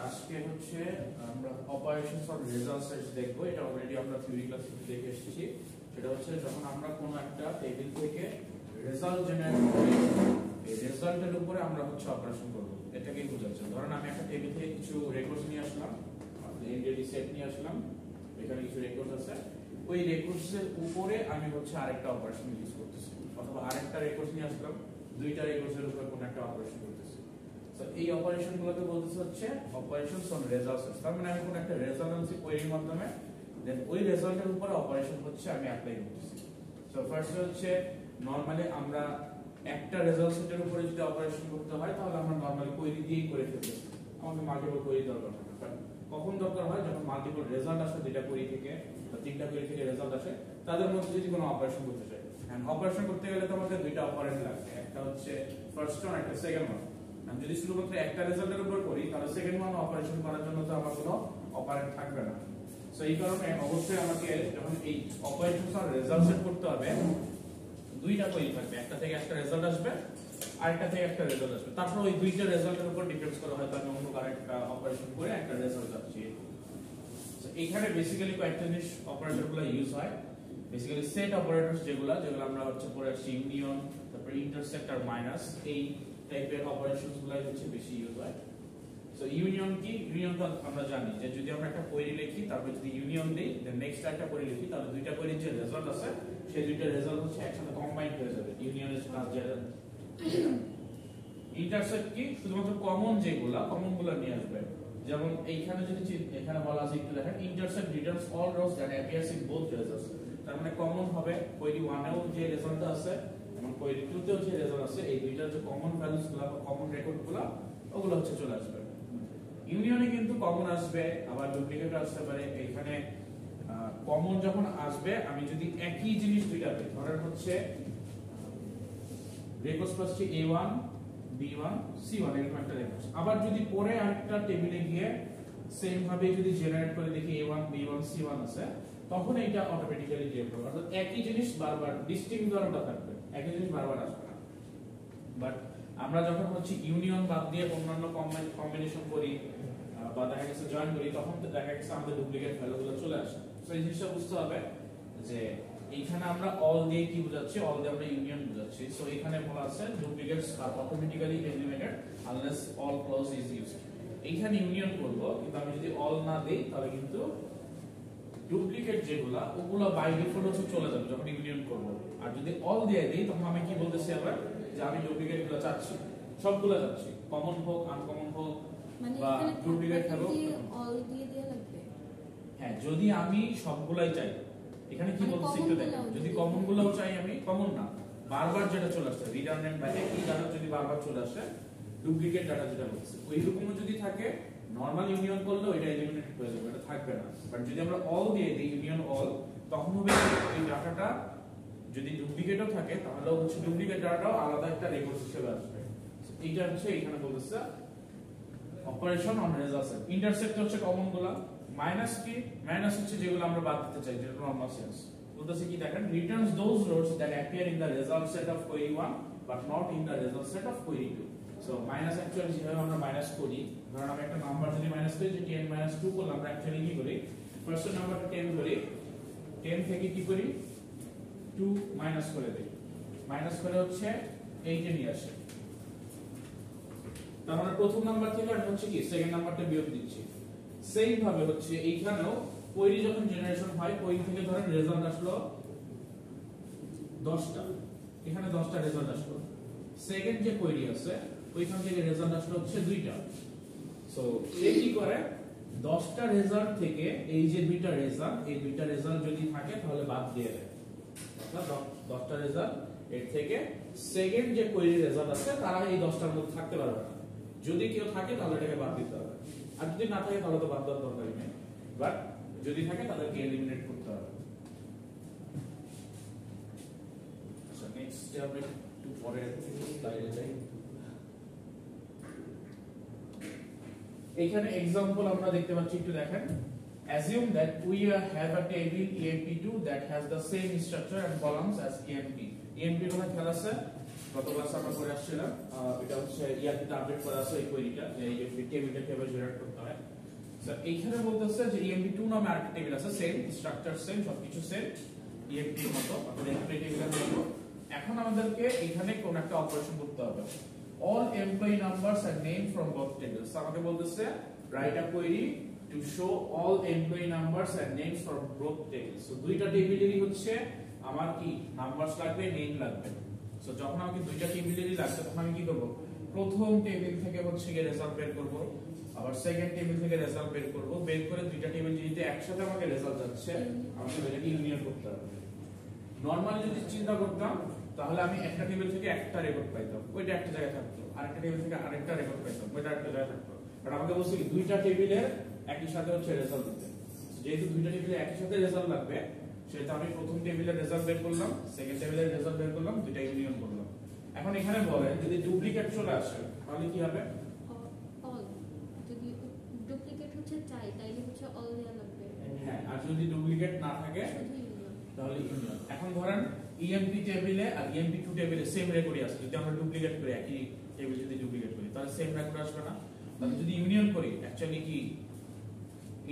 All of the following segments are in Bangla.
আজকে হচ্ছে আমরা অপারেশনস অর রেজাল্টস দেখবো। এটা অলরেডি আমরা থিওরি ক্লাসে দেখে এসেছি। সেটা হচ্ছে যখন আমরা কোনো একটা টেবিল থেকে রেজাল্ট জেনারেট করি, এই রেজাল্টের উপরে আমরা হচ্ছে অপারেশন করব। এটাকেই বোঝাচ্ছে। ধরেন আমি একটা টেবিল থেকে কিছু রেকর্ডস নিয়ে আসলাম, এনডিডি সেট নিয়ে আসলাম, এখানে কিছু রেকর্ডস আছে। ওই রেকর্ডসের উপরে আমি হচ্ছে আরেকটা অপারেশন ইউজ করতেছি, অথবা আরেকটা রেকর্ডস নিয়ে আসলাম, দুইটা রেকর্ডসের উপরে কোনো একটা অপারেশন করতেছি। তো এই অপারেশনগুলোকে বলতেছে হচ্ছে অপারেশনস অন রেজাল্টস। তার মানে আমি কোনো একটা রেজাল্ট আনছি কোয়েরির মাধ্যমে, দেন ওই রেজাল্টের উপরে অপারেশন হচ্ছে আমি অ্যাপ্লাই করতেছি। সো ফার্স্ট হচ্ছে নরমালি আমরা একটা রেজাল্ট সেটের উপরে যদি অপারেশন করতে হয় তাহলে আমরা নরমালি কোয়েরি দিয়েই করে ফেলতেছি, আমাদের মাল্টিপল কোয়েরি দরকার হয় না। বাট কখন দরকার হয়? যখন মাল্টিপল রেজাল্ট আসে, দুইটা কোয়েরি থেকে বা তিনটা কোয়েরি থেকে রেজাল্ট আসে, তাদের মধ্যে যদি কোনো অপারেশন করতে চাই, এন্ড অপারেশন করতে গেলে তো আমাদের দুইটা অপারেন্ড লাগবে, একটা হচ্ছে ফার্স্ট ওয়ান, একটা সেকেন্ড ওয়ান। আমি যদি শুধুমাত্র একটা রেজাল্টের উপর করি তাহলে সেকেন্ড ওয়ান অপারেশন করার জন্য তো আমার কোনো অপারেন্ট থাকবে না। সো এই কারণে অবশ্যই আমাকে যখন এই অপারেশনস আর রেজাল্ট সেট করতে হবে, দুইটা কোয়েরি থাকবে, একটা থেকে একটা রেজাল্ট আসবে, আরেকটা থেকে একটা রেজাল্ট আসবে। তারপর ওই দুইটা রেজাল্টের উপর ডিপেন্ডস করা হয় তাহলে অন্য আরেকটা অপারেশন করে একটা রেজাল্ট আসছে। সো এখানে বেসিক্যালি কয়েকটা জিনিস অপারেটরগুলো ইউজ হয়। বেসিক্যালি সেট অপারেটরস যেগুলো আমরা হচ্ছে পড়ে আসছি, ইউনিয়ন, তারপর ইন্টারসেক্ট আর মাইনাস, এই টাইপের অপারেশনস গুলাই হচ্ছে বেশি ইউজ হয়। সো ইউনিয়ন কি? ইউনিয়ন তো আমরা জানি যে যদি আমরা একটা কোয়েরি লিখি, তারপর যদি ইউনিয়ন দেই, দেন নেক্সট একটা কোয়েরি লিখি, তাহলে দুইটা কোয়েরির যে রেজাল্ট আছে সেই দুইটা রেজাল্ট হচ্ছে একসাথে কম্বাইন্ড হয়ে যাবে ইউনিয়নের প্লাস যে। ইন্টারসেক্ট কি? শুধুমাত্র কমন যেগুলা, কমন গুলো নিয়ে আসবে। যেমন এইখানে যদি এখানে বলা আছে, একটু দেখেন, intersect Returns all rose that appears in both results. তার মানে কমন হবে কোয়েরি 1 এও যে রেজাল্ট আছে এবং কোয়েরি 2 তেও যে রেজাল্ট আছে, এই দুইটার যে কমন ভ্যালুস গুলো বা কমন রেকর্ড গুলো, ওগুলো হচ্ছে চলে আসবে। ইউনিয়নে কিন্তু কমন আসবে, আবার ডুপ্লিকেট আসতে পারে। এখানে কমন যখন আসবে, আমি যদি একই জিনিস দুইটা পাই, ধরেন হচ্ছে রেকর্ডস পাচ্ছি A1 B1 C1 এরকম একটা রেকর্ডস, আবার যদি পরে আরেকটা টেবিলে গিয়ে সেম ভাবে যদি জেনারেট করে দেখি A1 B1 C1 আছে, তখন এটা অটোমেটিক্যালি জেনারেট হবে। অর্থাৎ একই জিনিস বারবার ডিস্টিংক্ট ধরনটা থাকবে, একই জিনিস বারবার আসবে না। বাট আমরা যখন হচ্ছে ইউনিয়ন বাদ দিয়ে অন্যান্য কম্বিনেশন করি বা দেখা গেছে জয়েন করি, তখন দেখা গেছে আমাদের ডুপ্লিকেট ভ্যালুগুলো চলে আসে। সো এই জিনিসটা বুঝতে হবে যে এইখানে আমরা অল দিয়ে কি বোঝাচ্ছি, অল দিয়ে আমরা ইউনিয়ন বোঝাচ্ছি। সো এখানে বলা আছে duplicates are automatically eliminated unless all clause is used. এইখানে ইউনিয়ন করব, কিন্তু আমি যদি অল না দেই তাহলে কিন্তু ডুপ্লিকেট যেগুলা ওগুলা বাই ডিফল্ট হচ্ছে চলে যাবে যখন ইউনিয়ন করব। আর যদি অল দিয়ে দেই তখন আমি কি বলতেছি আবার, যে আমি ডুপ্লিকেট গুলো চাচ্ছি, সবগুলো চাচ্ছি, কমন হোক আনকমন হোক বা ডুপ্লিকেট থাকুক, অল দিয়ে দেয়া লাগবে। হ্যাঁ, যদি আমি সবগুলাই চাই, এখানে কি বলতেছি একটু দেখেন, যদি কমন গুলোও চাই, আমি কমন না বারবার যেটা চলে আসছে রিডান্ডেন্ট বা একই ডাটা যদি বারবার চলে আসে, ডুপ্লিকেট ডাটা যেটা বলছে ওই রকমও যদি থাকে, নরমাল ইউনিয়ন করলে ওইটা এলিমিনেট হয়ে যাবে, এটা থাকবে না। বাট যদি আমরা অল দিয়ে দিই, ইউনিয়ন অল, তখন হবে এই ডাটাটা যদি ডুপ্লিকেটও থাকে তাহলে হচ্ছে ডুপ্লিকেট ডাটাও আলাদা একটা রেকর্ড হিসেবে আসবে। এইটা হচ্ছে এখানে বলতেছে অপারেশন অন রেজাল্টস। ইন্টারসেক্ট হচ্ছে কমন গুলা। মাইনাস কি? মাইনাস হচ্ছে যেগুলো আমরা বাদ দিতে চাই, যেটা নরমাল সেন্স। বলতেছে কি দেখেন, Returns those rose that appear in the result set of query 1 but not in the result set of query 2। So minus actually যেভাবে আমরা মাইনাস করি, ধরুন আমি একটা নাম্বার যদি মাইনাস করি, যে 10 - 2 করলাম, আমরা অ্যাকচুয়ালি কি করি, ফার্স্ট নাম্বারটা 10 ধরি, 10 থেকে কি করি 2 মাইনাস করে দেই, মাইনাস করে হচ্ছে 8 এ নিয়ে আসি। তার মানে প্রথম নাম্বার থেকে আমি হচ্ছে কি সেকেন্ড নাম্বারটা বিয়োগ দিচ্ছি। সেম ভাবে হচ্ছে এইখানেও কোয়েরি যখন জেনারেশন হয়, কোয়েরি থেকে ধরেন রেজাল্ট আসলো 10টা, এখানে 10টা রেজাল্ট আসলো। সেকেন্ড যে কোয়েরি আছে ওইখান থেকে রেজাল্ট আসলো হচ্ছে 2টা। সো এই কি করে, 10টা রেজাল্ট থেকে এই যে দুইটা রেজাল্ট, এই দুইটা রেজাল্ট যদি থাকে তাহলে বাদ দিয়ে দেয়। অর্থাৎ 10টা রেজাল্ট এর থেকে সেকেন্ড যে কোয়েরি রেজাল্ট আছে তারা এই 10টার মধ্যে থাকতে পারবে না। যদি কেউ থাকে তাহলে এটাকে বাদ দিতে হবে, আর যদি না থাকে তাহলে তো বাদ দেওয়ার দরকারই নেই। বাট যদি থাকে তাদেরকে এলিমিনেট করতে হবে। আচ্ছা, নেক্সট স্টেপ একটু পরে স্লাইডে যাই। এখানে एग्जांपल আমরা দেখতে পাচ্ছি, একটু দেখেন। Assume that we have a table EMP2 that has the same structure and columns as EMP. EMP কোন খেয়াল আছে? গত ক্লাসে আমরা করে আসছিলাম এটা হচ্ছে ইয়াতে আপডেট করা আছে এই কোয়েরিটা যে এই যে টেবিলটা কিভাবে জেনারেট করতে হয়। স্যার এইখানে বলতেছে যে EMP2 নামে আরেকটা টেবিল আছে, সেম স্ট্রাকচার সেম সবকিছু সেম EMP এর মতো। আমরা এখানে টেবিলটা দেখব। এখন আমাদেরকে এখানে কোন একটা অপারেশন করতে হবে। all employee numbers and names from both tables। আমাকে বলতেছে write a query to show all employee numbers and names from both tables। So দুইটা টেবিলেরই হচ্ছে আমার কি নাম্বারস লাগবে, নেম লাগবে। সো যখন আমাকে দুইটা টেবিলেরই লাগবে তখন আমি কি করব, প্রথম টেবিল থেকে হচ্ছে গিয়ে রেজাল্ট বের করব, আবার সেকেন্ড টেবিল থেকে রেজাল্ট বের করব। বের করে দুইটা টেবিল যেহেতু একসাথে আমাকে রেজাল্ট যাচ্ছে আমাকে এটাকে ইউনিয়ন করতে হবে। নরমালি যদি চিন্তা করতাম তাহলে আমি একটা টেবিল থেকে একটা রেকর্ড পাইতাম, ওইটা একটা জায়গায় থাকতো, আরেকটা টেবিল থেকে আরেকটা রেকর্ড পাইতাম, ওইটা একটা জায়গায় থাকতো। বাট আমাকে বলছে কি দুইটা টেবিলের একই সাথে হচ্ছে রেজাল্ট দিতে। যেহেতু দুইটা টেবিলে একই সাথে রেজাল্ট লাগবে সেটা আমি প্রথম টেবিলের রেজাল্ট বের করলাম, সেকেন্ড টেবিলের রেজাল্ট বের করলাম, দুইটা ইউনিয়ন করলাম। এখন এখানে বলে যদি ডুপ্লিকেট চলে আসে তাহলে কি হবে? অল যদি ডুপ্লিকেট হচ্ছে চাই তাইলে হচ্ছে অল দেয়া লাগবে। হ্যাঁ, আর যদি ডুপ্লিকেট না থাকে শুধু ইউনিয়ন তাহলে ইউনিয়ন। এখন ধরেন EMP টেবিলে আর EMP2 টেবিলে সেম রেকর্ডই আছে, যদি আমরা ডুপ্লিকেট করি একই টেবিল যদি ডুপ্লিকেট করি তাহলে সেম রেকর্ড আসবে না। তাহলে যদি ইউনিয়ন করি অ্যাকচুয়ালি কি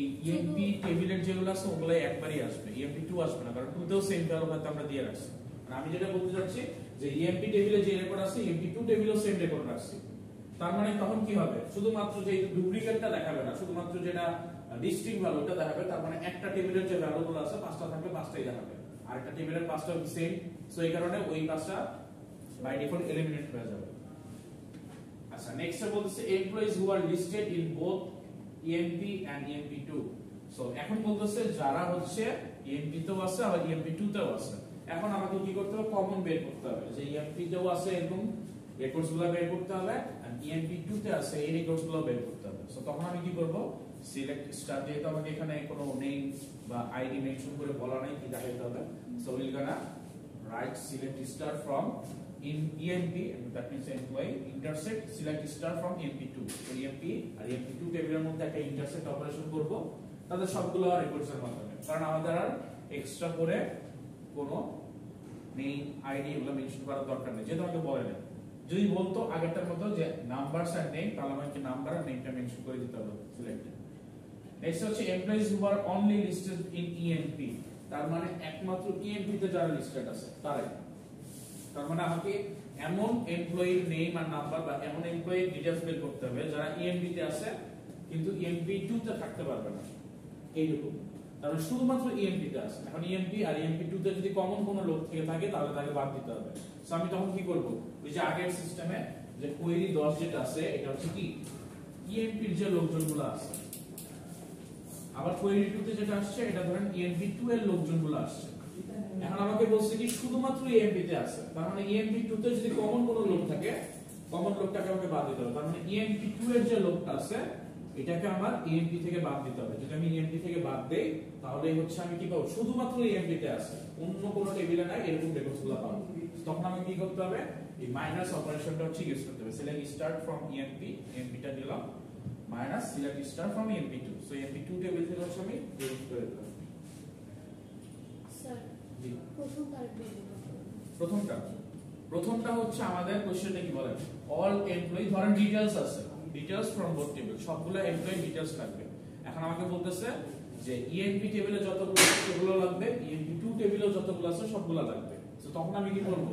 এই EMP টেবিলের যেগুলো আছে ওগুলাই একবারই আসবে, EMP2 আসবে না, কারণ 2 তেও সেম ভ্যালু হয়তো আমরা দিয়ে রাখছি। মানে আমি যেটা বলতে চাচ্ছি যে EMP টেবিলে যে রেকর্ড আছে EMP2 টেবিলেও সেম রেকর্ড রাখছি। তার মানে তখন কি হবে, শুধুমাত্র যে ডুপ্লিকেটটা দেখাবে না, শুধুমাত্র যেটা ডিস্টিংক্ট ভ্যালুটা দেখাবে। তার মানে একটা টেবিলের যে ভ্যালুগুলো আছে পাঁচটা থাকলে পাঁচটাই দেখাবে, আর একটা টেবিলের পাঁচটা সেম। সো এই কারণে ওই পাঁচটা বাই ডিফল্ট এলিমিনেট হয়ে যাবে। আচ্ছা, নেক্সট বলতেছে employees who are listed in both EMP and EMP2। So এখন বলতেছে যারা হচ্ছে EMP তেও আছে আর EMP2 তেও আছে। এখন আমাকে কি করতে হবে, কমন বের করতে হবে যে EMP তেও আছে এরকম রেকর্ডসগুলো বের করতে হবে আর EMP2 তে আছে এই রেকর্ডসগুলো বের করতে হবে। সো তখন আমি কি করব, সিলেক্ট স্টার, যেহেতু আমাকে এখানে কোনো নেম বা আইডি মেনশন করে বলা নাই কি দেখাইতে হবে। So will gonna right select star from in EMP, and that means employee intersect select star from EMP2। so EMP আর EMP2 টেবিলের মধ্যে একটা ইন্টারসেক্ট অপারেশন করব তাদের সবগুলো রেকর্ডস এর মাধ্যমে, কারণ আমাদের আর এক্সট্রা করে কোনো নেম আইডি এগুলো মেনশন করার দরকার নেই, যেহেতু আমাকে বলে না। যদি বলতো আগেরটার মতো যে নাম্বারস আর নেম, তাহলে আমাকে নাম্বার আর নেমটা মেনশন করে দিতে হবে সিলেক্ট। নেক্সট হচ্ছে employees who are only listed in EMP। তার মানে একমাত্র EMP তে যারা লিস্টেড আছে তারাই। তার মানে আমাকে এমন এমপ্লয়ির নেম আর নাম্বার বা এমন এমপ্লয়ির ডিটেইলস বের করতে হবে যারা EMP তে আছে কিন্তু EMP2 তে থাকতে পারবে না, এইটুকু। তাহলে শুধুমাত্র EMP তে আছে। এখন EMP আর EMP2 তে যদি কমন কোনো লোক থেকে থাকে তাহলে তাকে বাদ দিতে হবে। সো আমি তখন কি করব, ওই যে আগের সিস্টেমে যে কোয়েরি 10 যেটা আছে এটা হচ্ছে কি EMP এর যে লোকজনগুলো আছে, আবার কোয়েরি 2 তে যেটা আসছে এটা ধরেন EMP2 এর লোকজনগুলো আসছে। এখন আমাকে বলছে কি শুধুমাত্র EMP তে আছে, তার মানে EMP2 তে যদি কমন কোনো লোক থাকে কমন লোকটাকে আমাকে বাদ দিতে হবে। তার মানে EMP2 এর যে লোকটা আছে এটাকে আমার EMP থেকে বাদ দিতে হবে। যদি আমি EMP থেকে বাদ দেই তাহলে হচ্ছে আমি কি পাবো, শুধুমাত্র EMP তে আছে, অন্য কোনো টেবিলে নাই এরকম রেকর্ডসগুলো পাবো। তখন আমি কি করতে হবে, এই মাইনাস অপারেশনটা হচ্ছে ইউজ করতে হবে। Select start from EMP, EMP টা দিলাম, minus select star from EMP2। So EMP2 table থেকে হচ্ছে আমি ডিলিট করে দিলাম। স্যার জি, প্রথমটা প্রথমটা হচ্ছে আমাদের কোশ্চেনটা কি বলে, অল এমপ্লয়ি, ধরেন ডিটেইলস আছে, ডিটেইলস ফ্রম বোথ টেবিল, সবগুলো এমপ্লয়ি ডিটেইলস লাগবে। এখন আমাকে বলতেছে যে EMP টেবিলে যতগুলো আছে সেগুলো লাগবে, EMP2 টেবিলেও যতগুলো আছে সবগুলো লাগবে। তো তখন আমি কি করব,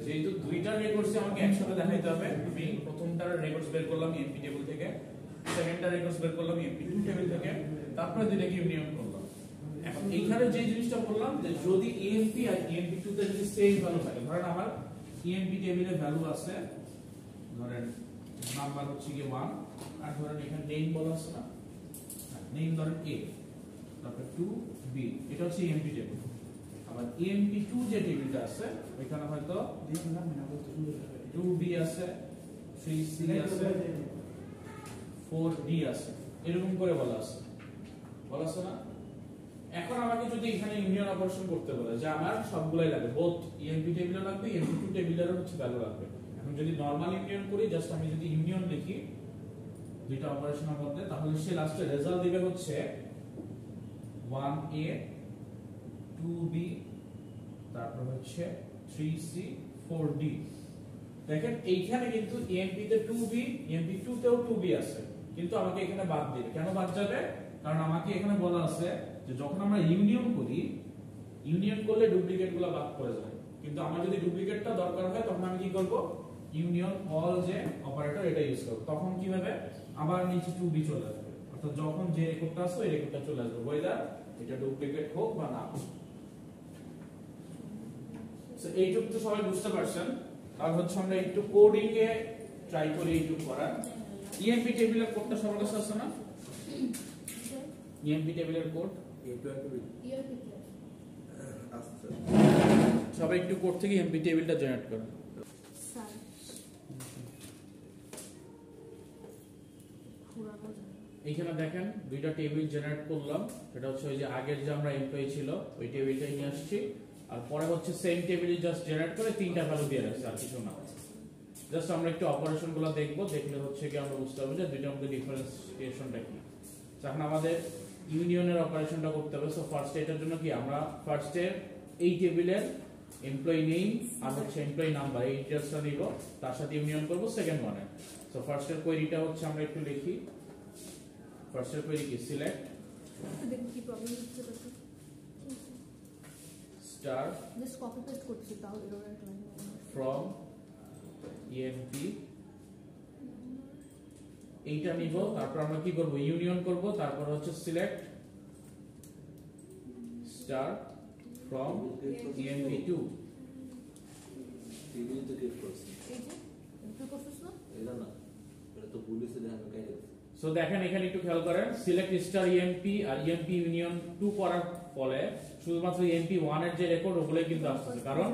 যেহেতু দুইটা রেকর্ডস আমাকে একসাথে দেখাইতে হবে, আমি প্রথমটার রেকর্ডস বের করলাম EMP টেবিল থেকে, সেকেন্ডটার রেকর্ডস বের করলাম EMP2 টেবিল থেকে, তারপরে দুইটাকে ইউনিয়ন করলাম। এখন এইখানে যে জিনিসটা বললাম যে যদি EMP আর EMP2 তে যদি সেম ভ্যালু থাকে, ধরেন আমার EMP টেবিলে ভ্যালু আছে, ধরেন নাম্বার হচ্ছে কি 1, আর ধরেন এখানে নেম বলা আছে না, নেম ধরেন A, তারপর 2B, এটা হচ্ছে EMP টেবিল। আবার EMP2 যে টেবিলটা আছে এখানে হয়তো 2B আছে, 3C আছে, 4D আছে, এরকম করে বলা আছে না। এখন আমাকে যদি এখানে ইউনিয়ন অপারেশন করতে বলে যে আমার সবগুলাই লাগবে, বোথ EMP টেবিলে লাগবে, EMP2 টেবিলেরও হচ্ছে ভ্যালু লাগবে। এখন যদি নরমাল ইউনিয়ন করি, জাস্ট আমি যদি ইউনিয়ন লিখি দুইটা অপারেশনের মধ্যে, তাহলে সে লাস্টে রেজাল্ট দিবে হচ্ছে 1A 2B তারপর হচ্ছে 3C 4D। দেখেন এইখানে কিন্তু ইএমপি তে 2b, ইএমপি 2 তেও 2b আছে, কিন্তু আমাকে এখানে বাদ দিবে। কেন বাদ যাবে? কারণ আমাকে এখানে বলা আছে যে যখন আমরা ইউনিয়ন করি, ইউনিয়ন করলে ডুপ্লিকেটগুলো বাদ পড়ে যায়, কিন্তু আমার যদি ডুপ্লিকেটটা দরকার হয় তখন আমি কি করব? ইউনিয়ন অল যে অপারেটর এটা ইউজ করব। তখন কি হবে? আবার নিচে 2b চলে আসবে, অর্থাৎ যখন যে রেকর্ডটা আছে ওই রেকর্ডটা চলে আসবে, ওয়েদার এটা ডুপ্লিকেট হোক বা না হোক। সো এইটুকু তো সবাই বুঝতে পারছেন। আর হচ্ছে আমরা একটু কোডিং এ ট্রাই করি এইটুকু করার। ইএমপি টেবিলের কোডটা সবার কাছে আছে না? ইএমপি টেবিলের কোড সবাই একটু কোড থেকে ইএমপি টেবিলটা জেনারেট করুন। এইখানে দেখেন দুইটা টেবিল জেনারেট করলাম, সেটা হচ্ছে ওই যে আগের যে আমরা এমপ্লয়ি ছিল ওই টেবিলটাই নিয়ে আসছি, আর পরে হচ্ছে সেম টেবিলে জাস্ট জেনারেট করে তিনটা ভ্যালু দিয়ে রাখছি, আর কিছু না। জাস্ট আমরা একটু অপারেশনগুলো দেখবো, দেখলে হচ্ছে কি আমরা বুঝতে পারবো যে দুইটার মধ্যে ডিফারেন্সিয়েশনটা কি। এখন আমাদের ইউনিয়নের অপারেশনটা করতে হবে। সো ফার্স্ট এটার জন্য কি আমরা ফার্স্টে এই টেবিলের এমপ্লয়ি নেম আর হচ্ছে এমপ্লয়ি নাম্বার এই ডিটেইলসটা নিব, তার সাথে ইউনিয়ন করব সেকেন্ড ওয়ানে। সো ফার্স্টের কোয়েরিটা হচ্ছে আমরা একটু লিখি। ফার্স্টের কোয়েরি কি? সিলেক্ট দেখুন কি প্রবলেম হচ্ছে দেখো স্টার জাস্ট কপি পেস্ট করছি তাও এরর একটা ফ্রম ইএমপি এইটা নিব, তারপর আমরা কি করব? ইউনিয়ন করব, তারপর হচ্ছে select star from EMP 2 table তো ক্রিয়েট করছি এই যে এন্টার করছিস না এটা না, এটা তো পুলিশে দেখা কাই দিচ্ছে। সো দেখেন এখানে একটু খেয়াল করেন, সিলেক্ট স্টার ইএমপি আর ইএমপি ইউনিয়ন 2 করার ফলে শুধুমাত্র ইএমপি 1 এর যে রেকর্ড ওগুলাই কিন্তু আসছে, কারণ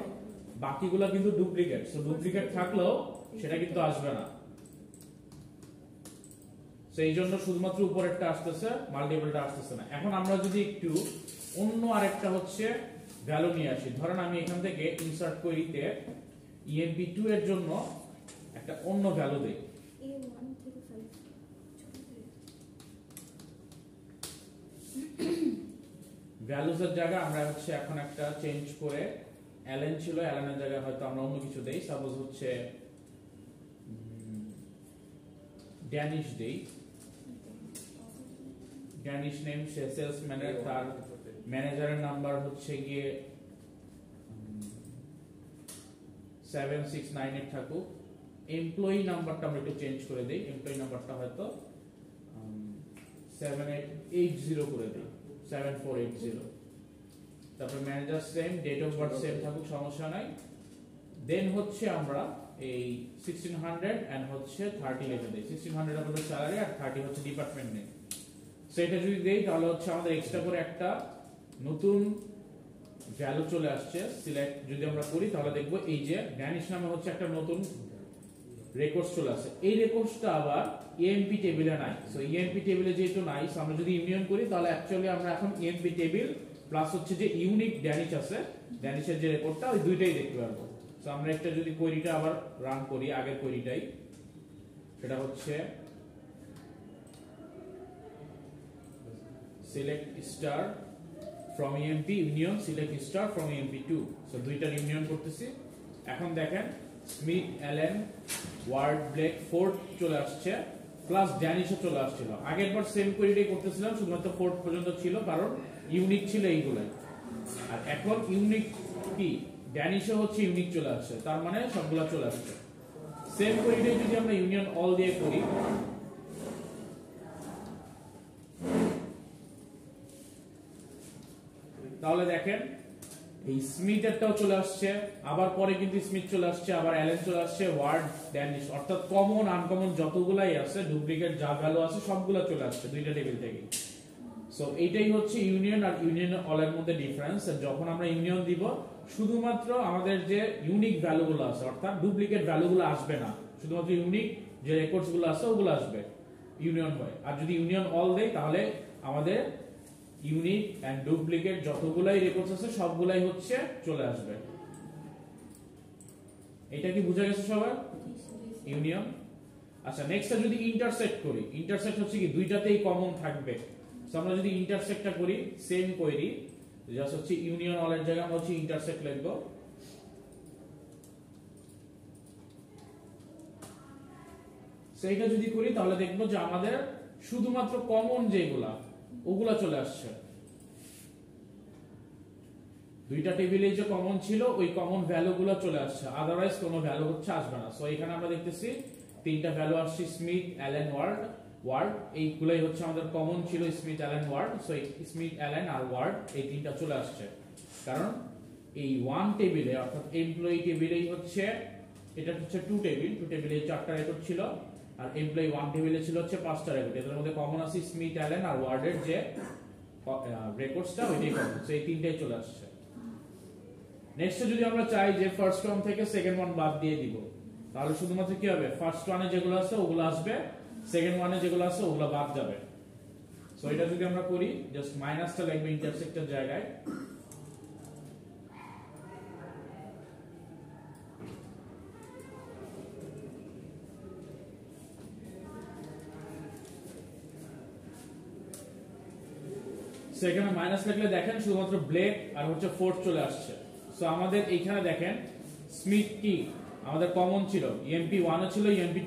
বাকিগুলো কিন্তু ডুপ্লিকেট। সো ডুপ্লিকেট থাকলেও সেটা কিন্তু আসবে না। সো এই জন্য শুধুমাত্র উপরেরটা আসতেছে, মাল্টিপলটা আসতেছে না। এখন আমরা যদি একটু অন্য আরেকটা হচ্ছে ভ্যালু নিয়ে আসি, ধরেন আমি এখান থেকে ইনসার্ট কোয়েরিতে ইএমপি 2 এর জন্য একটা অন্য ভ্যালু দেই। A1 থেকে 5 ভ্যালুজ এর জায়গায় আমরা হচ্ছে এখন একটা চেঞ্জ করে অ্যালেন ছিল, অ্যালেনের জায়গায় হয়তো আমরা অন্য কিছু দেই, সাপোজ হচ্ছে ড্যানিশ দেই। ড্যানিশ নেম সে সেলসম্যানের, তার ম্যানেজারের নাম্বার হচ্ছে গিয়ে 7698 থাকুক। এমপ্লয়ি নাম্বারটা আমরা একটু চেঞ্জ করে দেই, এমপ্লয়ি নাম্বারটা হয়তো 7880 করে দেই, 7480। তারপর manager same, date of birth same থাকুক, সমস্যা নাই। দেন হচ্ছে আমরা এই 1600 এন্ড হচ্ছে 30 লিখে দেই। 1600 আমাদের স্যালারি আর 30 হচ্ছে ডিপার্টমেন্ট নেম। সেটা যদি দেই তাহলে হচ্ছে আমাদের এক্সট্রা করে একটা নতুন ভ্যালু চলে আসছে। সিলেক্ট যদি আমরা করি তাহলে দেখব এই যে ড্যানিশ নামে হচ্ছে একটা নতুন রেকর্ডস চলে আসে। এই রেকর্ডসটা আবার ইএমপি টেবিলে নাই। সো ইএমপি টেবিলে যেহেতু নাই, সো আমরা যদি ইউনিয়ন করি তাহলে অ্যাকচুয়ালি আমরা এখন ইএমপি টেবিল প্লাস হচ্ছে যে ইউনিক ড্যানিশ আছে, ড্যানিশের যে রেকর্ডটা ওই দুইটাই দেখতে পারবো। সো আমরা একটা যদি কোয়েরিটা আবার রান করি, আগের কোয়েরিটাই, সেটা হচ্ছে select star from EMP union select star from EMP 2। So দুইটার ইউনিয়ন করতেছি। এখন দেখেন Smith, Allen, Ward, Blake, Ford চলে আসছে, প্লাস ড্যানিশও চলে আসছিল। আগের বার সেম কোয়েরিটাই করতেছিলাম, শুধুমাত্র ফোর্ড পর্যন্ত ছিল কারণ ইউনিক ছিল এইগুলাই। আর এখন ইউনিক কি ড্যানিশও হচ্ছে ইউনিক চলে আসছে, তার মানে সবগুলা চলে আসছে। সেম কোয়েরিটাই যদি আমরা ইউনিয়ন অল দিয়ে করি তাহলে দেখেন এই স্মিথ এরটাও চলে আসছে, আবার পরে কিন্তু স্মিথ চলে আসছে, আবার অ্যালেন চলে আসছে, ওয়ার্ড, ড্যানিশ, অর্থাৎ কমন আনকমন যতগুলাই আছে ডুপ্লিকেট যা ভ্যালু আছে সবগুলা চলে আসছে দুইটা টেবিল থেকে। সো এইটাই হচ্ছে ইউনিয়ন আর ইউনিয়ন অল এর মধ্যে ডিফারেন্স। যখন আমরা ইউনিয়ন দিব শুধুমাত্র আমাদের যে ইউনিক ভ্যালুগুলো আছে, অর্থাৎ ডুপ্লিকেট ভ্যালুগুলো আসবে না, শুধুমাত্র ইউনিক যে রেকর্ডস গুলো আছে ওগুলো আসবে ইউনিয়ন হয়। আর যদি ইউনিয়ন অল দেই তাহলে আমাদের ইউনিক এন্ড ডুপ্লিকেট যতগুলাই রেকর্ডস আছে সবগুলাই হচ্ছে চলে আসবে। এটা কি বুঝা গেছে সবার? ইউনিয়ন। আচ্ছা, নেক্সটটা যদি ইন্টারসেক্ট করি, ইন্টারসেক্ট হচ্ছে কি দুইটাতেই কমন থাকবে। সো আমরা যদি ইন্টারসেক্টটা করি সেম কোয়েরি, জাস্ট হচ্ছে ইউনিয়ন অল এর জায়গায় আমরা হচ্ছে ইন্টারসেক্ট লিখব। সেইটা যদি করি তাহলে দেখবো যে আমাদের শুধুমাত্র কমন যেগুলা ওগুলা চলে আসছে, দুইটা টেবিলে যে কমন ছিল ওই কমন ভ্যালু গুলো চলে আসছে, আদারওয়াইজ কোনো ভ্যালু হচ্ছে আসবে না। সো এখানে আমরা দেখতেছি তিনটা ভ্যালু আসছে, স্মিথ, অ্যালেন, ওয়ার্ড এইগুলাই হচ্ছে আমাদের কমন ছিল, Smith, Allen, Ward. So Smith, Allen আর ওয়ার্ড এই তিনটা চলে আসছে, কারণ এই ওয়ান টেবিলে অর্থাৎ এমপ্লয়ি টেবিলেই হচ্ছে, এটা হচ্ছে টু টেবিলে চারটা রেকর্ড ছিল, আর এমপ্লয়ি ওয়ান টেবিলে ছিল হচ্ছে পাঁচটা রেকর্ড। এদের মধ্যে কমন আছে স্মিথ, অ্যালেন আর ওয়ার্ডের যে রেকর্ডসটা ওইটাই কমন, সো এই তিনটাই চলে আসছে। নেক্সট যদি আমরা চাই যে ফার্স্ট ওয়ান থেকে সেকেন্ড ওয়ান বাদ দিয়ে দিব, তাহলে শুধুমাত্র কি হবে, ফার্স্ট ওয়ানে যেগুলো আছে ওগুলো আসবে, সেকেন্ড ওয়ানে যেগুলো আছে ওগুলো বাদ যাবে। সো এটা যদি আমরা করি, জাস্ট মাইনাসটা লিখবে ইন্টারসেক্টের জায়গায়, সেখানে মাইনাস লিখলে দেখেন শুধুমাত্র ব্লেক আর হচ্ছে ফোর্থ চলে আসছে। সো আমাদের এইখানে দেখেন স্মিথ কি আমাদের কমন ছিল, ইএমপি 1 এ ছিল, ইএমপি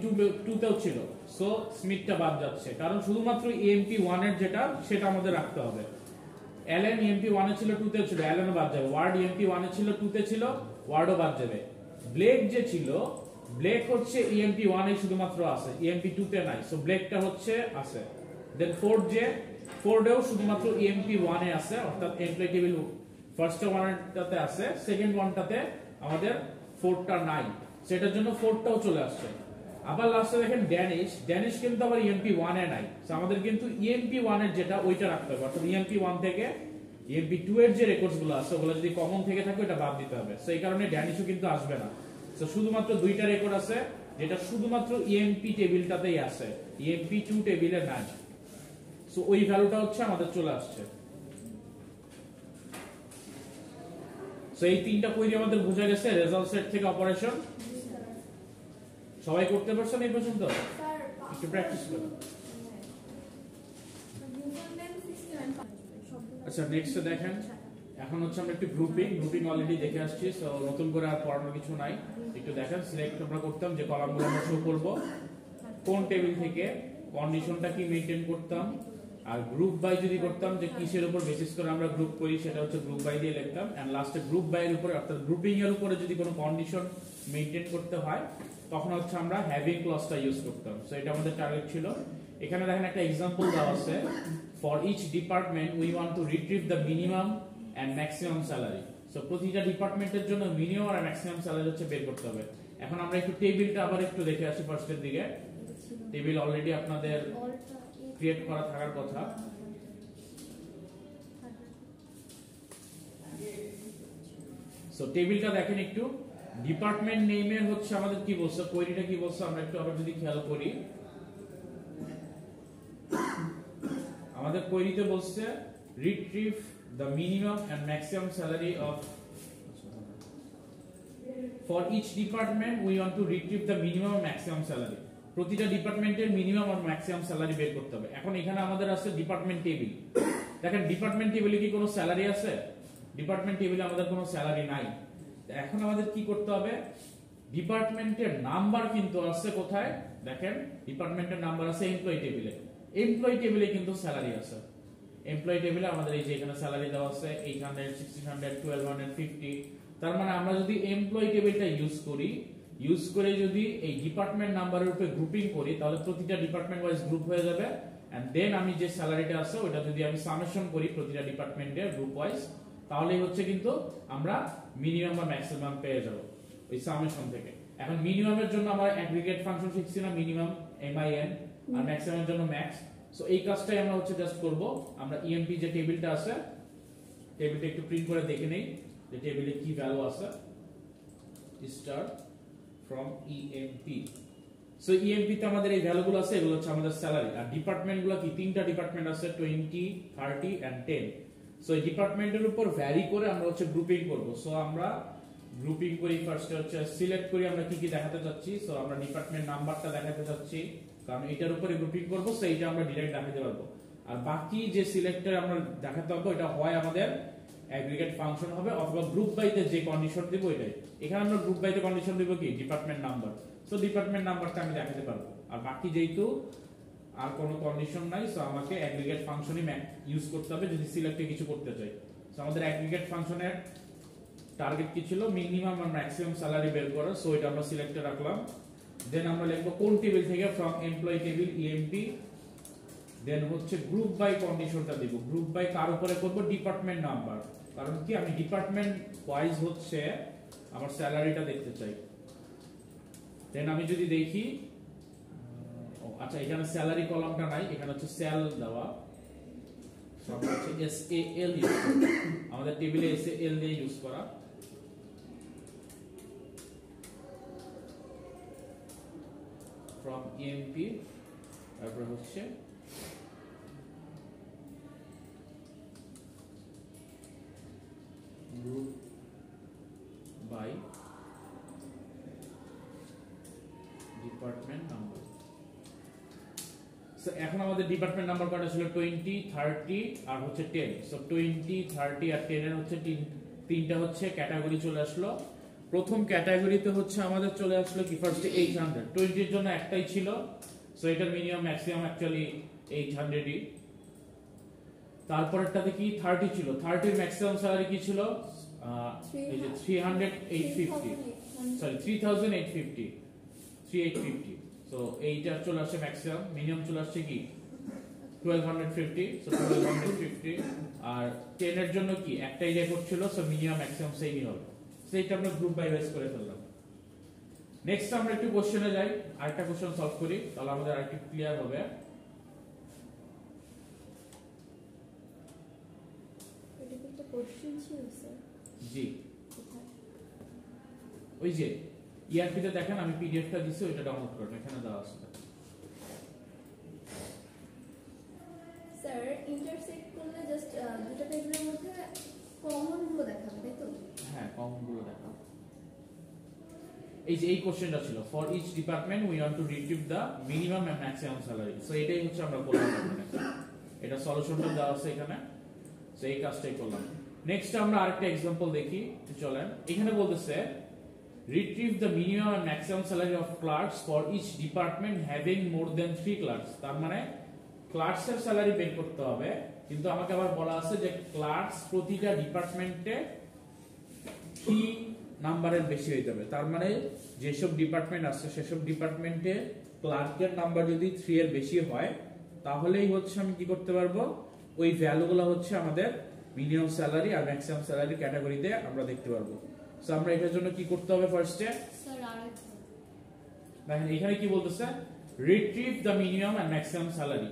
2 তেও ছিল। সো স্মিথটা বাদ যাচ্ছে, কারণ শুধুমাত্র ইএমপি 1 এর যেটা সেটা আমাদের রাখতে হবে। অ্যালেন ইএমপি 1 এ ছিল, 2 তেও ছিল, অ্যালেনও বাদ যাবে। ওয়ার্ড ইএমপি 1 এ ছিল, 2 তে ছিল, ওয়ার্ডও বাদ যাবে। ব্লেক যে ছিল, ব্লেক হচ্ছে ইএমপি 1 এ শুধুমাত্র আছে, ইএমপি 2 তে নাই। সো ব্লেকটা হচ্ছে আছে। দেন ফোর্থ যে, ফোর্থেও শুধুমাত্র ইএমপি 1 এ আছে, অর্থাৎ এমপ্লয়ি টেবিল ফার্স্ট ওয়ানটাতে আছে, সেকেন্ড ওয়ানটাতে আমাদের ফোর্থটা নাই, সেটার জন্য ফোর্থটাও চলে আসছে। আবার লাস্টে দেখেন ড্যানিশ কিন্তু আবার ইএমপি 1 এ নাই। সো আমাদের কিন্তু ইএমপি 1 এর যেটা ওইটা রাখতে হবে, অর্থাৎ ইএমপি 1 থেকে ইএমপি 2 এর যে রেকর্ডস গুলো আছে ওগুলো যদি কমন থেকে থাকে ওটা বাদ দিতে হবে। সো এই কারণে ড্যানিশও কিন্তু আসবে না। সো শুধুমাত্র দুইটা রেকর্ড আছে যেটা শুধুমাত্র ইএমপি টেবিলটাতেই আছে, ইএমপি 2 টেবিলে নাই। সো ওই ভ্যালুটা হচ্ছে আমাদের চলে আসছে। সো এই তিনটা কোয়েরি আমাদের বোঝা গেছে রেজাল্ট সেট থেকে অপারেশন। সবাই করতে পারছেন এই পর্যন্ত? একটু প্র্যাকটিস করুন। আচ্ছা নেক্সট দেখেন, এখন হচ্ছে আমরা একটু গ্রুপিং অলরেডি দেখে আসছি। সো নতুন করে আর পড়ানোর কিছু নাই। একটু দেখেন, সিলেক্ট আমরা করতাম যে কলামগুলো আমরা শো করব, কোন টেবিল থেকে কন্ডিশনটা কি মেইনটেইন করতাম, আর গ্রুপ বাই যদি করতাম যে কিসের উপর বেসিস করে আমরা গ্রুপ করি সেটা হচ্ছে গ্রুপ বাই দিয়ে লিখতাম। এন্ড লাস্টে গ্রুপ বাই এর উপরে অর্থাৎ গ্রুপিং এর উপরে যদি কোনো কন্ডিশন মেইনটেইন করতে হয় তখন হচ্ছে আমরা হ্যাভিং ক্লজটা ইউজ করতাম। সো এটা আমাদের টার্গেট ছিল। এখানে দেখেন একটা एग्जांपल দেওয়া আছে, for each department we want to retrieve the minimum and maximum salary. So প্রতিটা ডিপার্টমেন্টের জন্য মিনিমাম আর ম্যাক্সিমাম স্যালারি হচ্ছে বের করতে হবে। এখন আমরা একটু টেবিলটা আবার একটু দেখে আসি ফার্স্টের দিকে। টেবিল অলরেডি আপনাদের ক্রিয়েট করা থাকার কথা। সো টেবিলটা দেখেন একটু, ডিপার্টমেন্ট নেমের হচ্ছে আমাদের কি বলছে, কোয়েরিটা কি বলছে আমরা একটু আবার যদি খেয়াল করি, আমাদের কোয়েরিতে বলছে retrieve the minimum and maximum salary of, for each department we want to retrieve the minimum and maximum salary. প্রতিটা ডিপার্টমেন্টের মিনিমাম আর ম্যাক্সিমাম স্যালারি বের করতে হবে। এখন এখানে আমাদের আছে ডিপার্টমেন্ট টেবিল। দেখেন ডিপার্টমেন্ট টেবিলে কি কোনো স্যালারি আছে? ডিপার্টমেন্ট টেবিলে আমাদের কোনো স্যালারি নাই। এখন আমাদের কি করতে হবে, ডিপার্টমেন্টের নাম্বার কিন্তু আছে কোথায়, দেখেন ডিপার্টমেন্টের নাম্বার আছে এমপ্লয়ি টেবিলে। এমপ্লয়ি টেবিলে কিন্তু স্যালারি আছে। এমপ্লয়ি টেবিলে আমাদের এই যে এখানে স্যালারি দেওয়া আছে 800, 1600, 1250। তার মানে আমরা যদি এমপ্লয়ি টেবিলটা ইউজ করে যদি এই ডিপার্টমেন্ট নাম্বারের উপরে গ্রুপিং করি তাহলে প্রতিটা ডিপার্টমেন্ট ওয়াইজ গ্রুপ হয়ে যাবে। এন্ড দেন আমি যে স্যালারিটা আছে ওটা যদি আমি সামেশন করি প্রতিটা ডিপার্টমেন্টের গ্রুপ ওয়াইজ, তাহলেই হচ্ছে কিন্তু আমরা মিনিমাম বা ম্যাক্সিমাম পেয়ে যাব ওই সামেশন থেকে। এখন মিনিমামের জন্য আমরা অ্যাগ্রিগেট ফাংশন শিখছি না, মিনিমাম min, আর ম্যাক্সিমামের জন্য ম্যাক্স। সো এই কাজটাই আমরা হচ্ছে জাস্ট করব। আমরা ইএমপি যে টেবিলটা আছে, টেবিলটা একটু প্রিন্ট করে দেখে নেই যে টেবিলে কি ভ্যালু আছে। Start from EMP. So EMP তে আমাদের এই ভ্যালুগুলো আছে, এগুলো হচ্ছে আমাদের স্যালারি। আর ডিপার্টমেন্টগুলো কি, তিনটা ডিপার্টমেন্ট আছে 20, 30 এন্ড 10। সো এই ডিপার্টমেন্টের উপর ভ্যারি করে আমরা হচ্ছে গ্রুপিং করব। সো আমরা গ্রুপিং করি, ফার্স্টে হচ্ছে সিলেক্ট করি আমরা কি কি দেখাতে চাচ্ছি। সো আমরা ডিপার্টমেন্ট নাম্বারটা দেখাতে চাচ্ছি, কারণ এটার উপরে গ্রুপিং করব, সো এইটা আমরা ডাইরেক্ট দেখাতে পারবো। আর বাকি যে সিলেক্টর আমরা দেখাতে পারবো এটা হয় আমাদের অ্যাগ্রিগেট ফাংশন হবে অথবা গ্রুপ বাইতে যে কন্ডিশন দেব এটাই। এখানে আমরা গ্রুপ বাইতে কন্ডিশন দেব কি, ডিপার্টমেন্ট নাম্বার। সো ডিপার্টমেন্ট নাম্বারটা আমি দেখাতে পারবো। আর বাকি যেহেতু আর কোনো কন্ডিশন নাই, সো আমাকে অ্যাগ্রিগেট ফাংশনই ইউজ করতে হবে যদি সিলেক্টে কিছু করতে চাই। সো আমাদের অ্যাগ্রিগেট ফাংশনের টার্গেট কি ছিল, মিনিমাম আর ম্যাক্সিমাম স্যালারি বের করা, সো এটা আমরা সিলেক্টে রাখলাম। দেন আমরা লিখবো কোন টেবিল থেকে, ফ্রম এমপ্লয়ি টেবিল ইএমপি। দেন হচ্ছে গ্রুপ বাই কন্ডিশনটা দেব, গ্রুপ বাই কার উপরে করব, ডিপার্টমেন্ট নাম্বার, কারণ কি আমি ডিপার্টমেন্ট ওয়াইজ হচ্ছে আমার স্যালারিটা দেখতে চাই। দেন আমি যদি দেখি, আচ্ছা এখানে স্যালারি কলামটা নাই, এখানে হচ্ছে সেল দেওয়া, সব হচ্ছে এসএএল ইউজ করব, আমাদের টেবিলে এসএএল দিয়ে ইউজ করা। ফ্রম ইএমপি, তারপর হচ্ছে group by department number. So এখন আমাদের ডিপার্টমেন্ট নাম্বার কয়টা ছিল, 20, 30 আর হচ্ছে 10। সো 20, 30 আর 10 এর হচ্ছে তিনটা হচ্ছে ক্যাটাগরি চলে আসলো। প্রথম ক্যাটাগরিতে হচ্ছে আমাদের চলে আসলো কি, ফার্স্টে 800, 20 এর জন্য একটাই ছিল, সো এটার মিনিমাম ম্যাক্সিমাম অ্যাকচুয়ালি 800ই। তারপরেরটাতে কি 30 ছিল, 30 এর ম্যাক্সিমাম স্যালারি কি ছিল, এই যে 3850, সরি 3850। সো এইটা চলে আসছে ম্যাক্সিমাম, মিনিমাম চলে আসছে কি 1250, সো 1250। আর 10 এর জন্য কি একটাই রেকর্ড ছিল, সো মিনিমাম ম্যাক্সিমাম সেমই হবে। সো এটা আমরা গ্রুপ বাই ওয়াইজ করে ফেললাম। নেক্সট আমরা একটু কোশ্চেনে যাই, আরেকটা কোশ্চেন সলভ করি, তাহলে আমাদের আরেকটু ক্লিয়ার হবে। এটা কি একটা কোশ্চেন ছিল স্যার? জি, কোথায়? ওই যে ইআরপিতে দেখেন আমি পিডিএফটা দিছি, ওইটা ডাউনলোড করুন, এখানে দেওয়া আছে। স্যার ইন্টারসেক্ট করলে জাস্ট দুটো টেবিলের মধ্যে কমন গুলো দেখাবে, তাই তো? হ্যাঁ, কমন গুলো দেখো। এই যে এই কোশ্চেনটা ছিল, for each department we want to retrieve the minimum and maximum salary. So এটাই হচ্ছে আমরা বললাম এখানে, এটা সলিউশনটা দেওয়া আছে এখানে। সো এই কাজটাই করলাম। নেক্সট আমরা আরেকটা एग्जांपल দেখি, চলেন। এখানে বলতেছে retrieve the minimum and maximum salary of clerks for each department having more than 3 clerks। তার মানে ক্লার্কস এর স্যালারি বের করতে হবে, কিন্তু আমাকে আবার বলা আছে যে ক্লার্কস প্রতিটা ডিপার্টমেন্টে 3 নাম্বারের বেশি হইতে হবে। তার মানে যেসব ডিপার্টমেন্ট আছে সেসব ডিপার্টমেন্টে ক্লার্কের নাম্বার যদি 3 এর বেশি হয়, তাহলেই হচ্ছে আমি কি করতে পারবো, ওই ভ্যালুগুলো হচ্ছে আমাদের মিনিমাম স্যালারি আর ম্যাক্সিমাম স্যালারি ক্যাটাগরিতে আমরা দেখতে পারবো। সো আমরা এটার জন্য কি করতে হবে, ফার্স্টে স্যার আরেকটা দেখেন এখানে কি বলতেছে, retrieve the minimum and maximum salary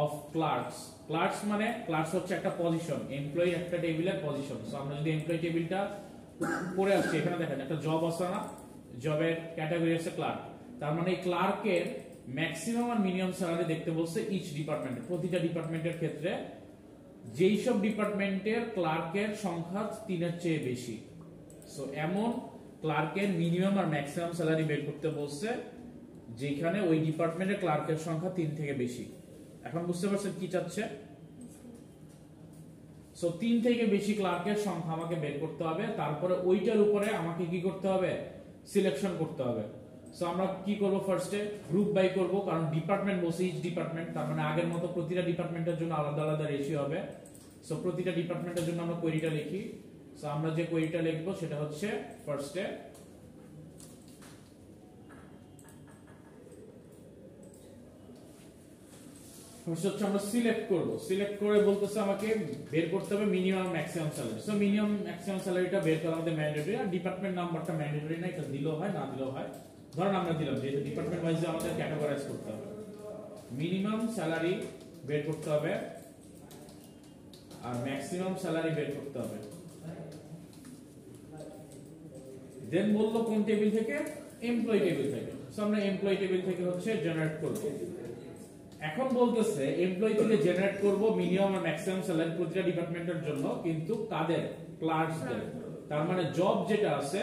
of clerks. Clerks মানে ক্লার্কস হচ্ছে একটা পজিশন, এমপ্লয়ি একটা টেবিলের পজিশন। সো আমরা যদি এমপ্লয়ি টেবিলটা পড়ে আসছি, এখানে দেখেন একটা জব আছে না, জবের ক্যাটাগরি আছে ক্লার্ক। তার মানে এই ক্লার্কের ম্যাক্সিমাম আর মিনিমাম স্যালারি দেখতে বলছে ইচ ডিপার্টমেন্ট, প্রতিটা ডিপার্টমেন্টের ক্ষেত্রে। যেই সব ডিপার্টমেন্টের ক্লার্কের সংখ্যা 3 এর চেয়ে বেশি, সো এমন ক্লার্কের মিনিমাম আর ম্যাক্সিমাম স্যালারি বের করতে বলছে যেখানে ওই ডিপার্টমেন্টের ক্লার্কের সংখ্যা 3 থেকে বেশি। এখন বুঝতে পারছেন কি চাচ্ছে? সো 3 থেকে বেশি ক্লার্কের সংখ্যা আমাকে বের করতে হবে, তারপরে ওইটার উপরে আমাকে কি করতে হবে, সিলেকশন করতে হবে। সো আমরা কি করব, ফার্স্টে গ্রুপ বাই করব, কারণ ডিপার্টমেন্ট বলছে ইচ ডিপার্টমেন্ট, তার মানে আগের মতো প্রতিটা ডিপার্টমেন্টের জন্য আলাদা আলাদা রেশিও হবে। সো প্রতিটা ডিপার্টমেন্টের জন্য আমরা কোয়েরিটা লিখি। সো আমরা যে কোয়েরিটা লিখব সেটা হচ্ছে ফার্স্টে আমরা সিলেক্ট করব। সিলেক্ট করে বলতেছে আমাকে বের করতে হবে minimum maximum salary. So minimum maximum স্যালারিটা বের করা আমাদের ম্যান্ডেটরি, আর ডিপার্টমেন্ট নাম্বারটা ম্যান্ডেটরি না, এটা দিলেও হয় না দিলেও হয়। ধরুন আমরা দিলাম, যেহেতু ডিপার্টমেন্ট ওয়াইজে আমাদের ক্যাটাগরাইজ করতে হবে, মিনিমাম স্যালারি বের করতে হবে আর ম্যাক্সিমাম স্যালারি বের করতে হবে। দেন বললো কোন টেবিল থেকে, এমপ্লয়ি টেবিল থেকে। সো আমরা এমপ্লয়ি টেবিল থেকে হচ্ছে জেনারেট করব। এখন বলতেছে এমপ্লয়ি থেকে জেনারেট করব মিনিমাম আর ম্যাক্সিমাম স্যালারি প্রতিটা ডিপার্টমেন্টের জন্য, কিন্তু কাদের, ক্লার্কসদের। তার মানে জব যেটা আছে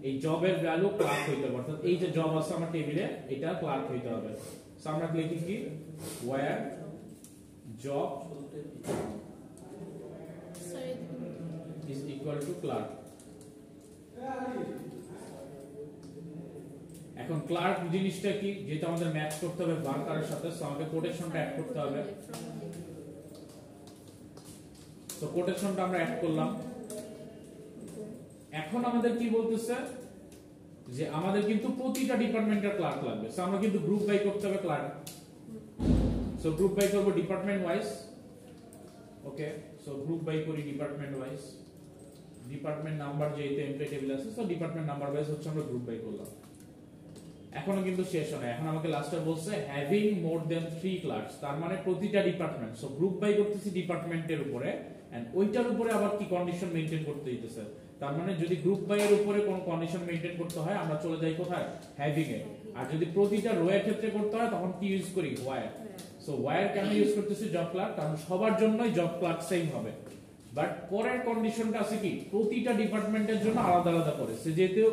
এই জবের ভ্যালু ক্লার্ক হইতে হবে, অর্থাৎ এই যে জব আছে আমার টেবিলে এটা ক্লার্ক হইতে হবে। সো আমরা লিখি কি, where job is equal to clerk এখন ক্লার্ক জিনিসটা কি, যেটা আমাদের ম্যাচ করতে হবে ওয়ার্কারের সাথে, সো আমাকে কোটেশনটা অ্যাড করতে হবে। তো কোটেশনটা আমরা অ্যাড করলাম। এখন আমাদের কি বলতেছে যে আমাদের কিন্তু প্রতিটা ডিপার্টমেন্টের ক্লার্ক লাগবে, সো আমরা কিন্তু গ্রুপ বাই করতে হবে ক্লার্ক। সো গ্রুপ বাই করব department wise. Okay, so group by করি ডিপার্টমেন্ট ওয়াইজ। ডিপার্টমেন্ট নাম্বার যেহেতু এমপ্লয়ি টেবিল আছে, সো ডিপার্টমেন্ট নাম্বার ওয়াইজ হচ্ছে আমরা গ্রুপ বাই করলাম। এখনো কিন্তু শেষ হয় না, এখন আমাকে লাস্টে বলছে হ্যাভিং মোর দেন 3 ক্লার্কস, তার মানে প্রতিটা ডিপার্টমেন্ট। সো গ্রুপ বাই করতেছি ডিপার্টমেন্টের উপরে, এন্ড ওইটার উপরে আবার কি কন্ডিশন মেইনটেইন করতে দিতেছে। তার মানে যদি গ্রুপ বাই এর উপরে কোনো কন্ডিশন মেইনটেইন করতে হয় আমরা চলে যাই কোথায়, হ্যাভিং এ। আর যদি প্রতিটা রো এর ক্ষেত্রে করতে হয় তখন কি ইউজ করি, ওয়্যার। সো ওয়্যার কেন ইউজ করতেছি জব ক্লার্ক, কারণ সবার জন্যই জব ক্লার্ক সেম হবে। বাট পরের কন্ডিশনটা আছে কি, প্রতিটা ডিপার্টমেন্টের জন্য আলাদা আলাদা করে। সে যেহেতু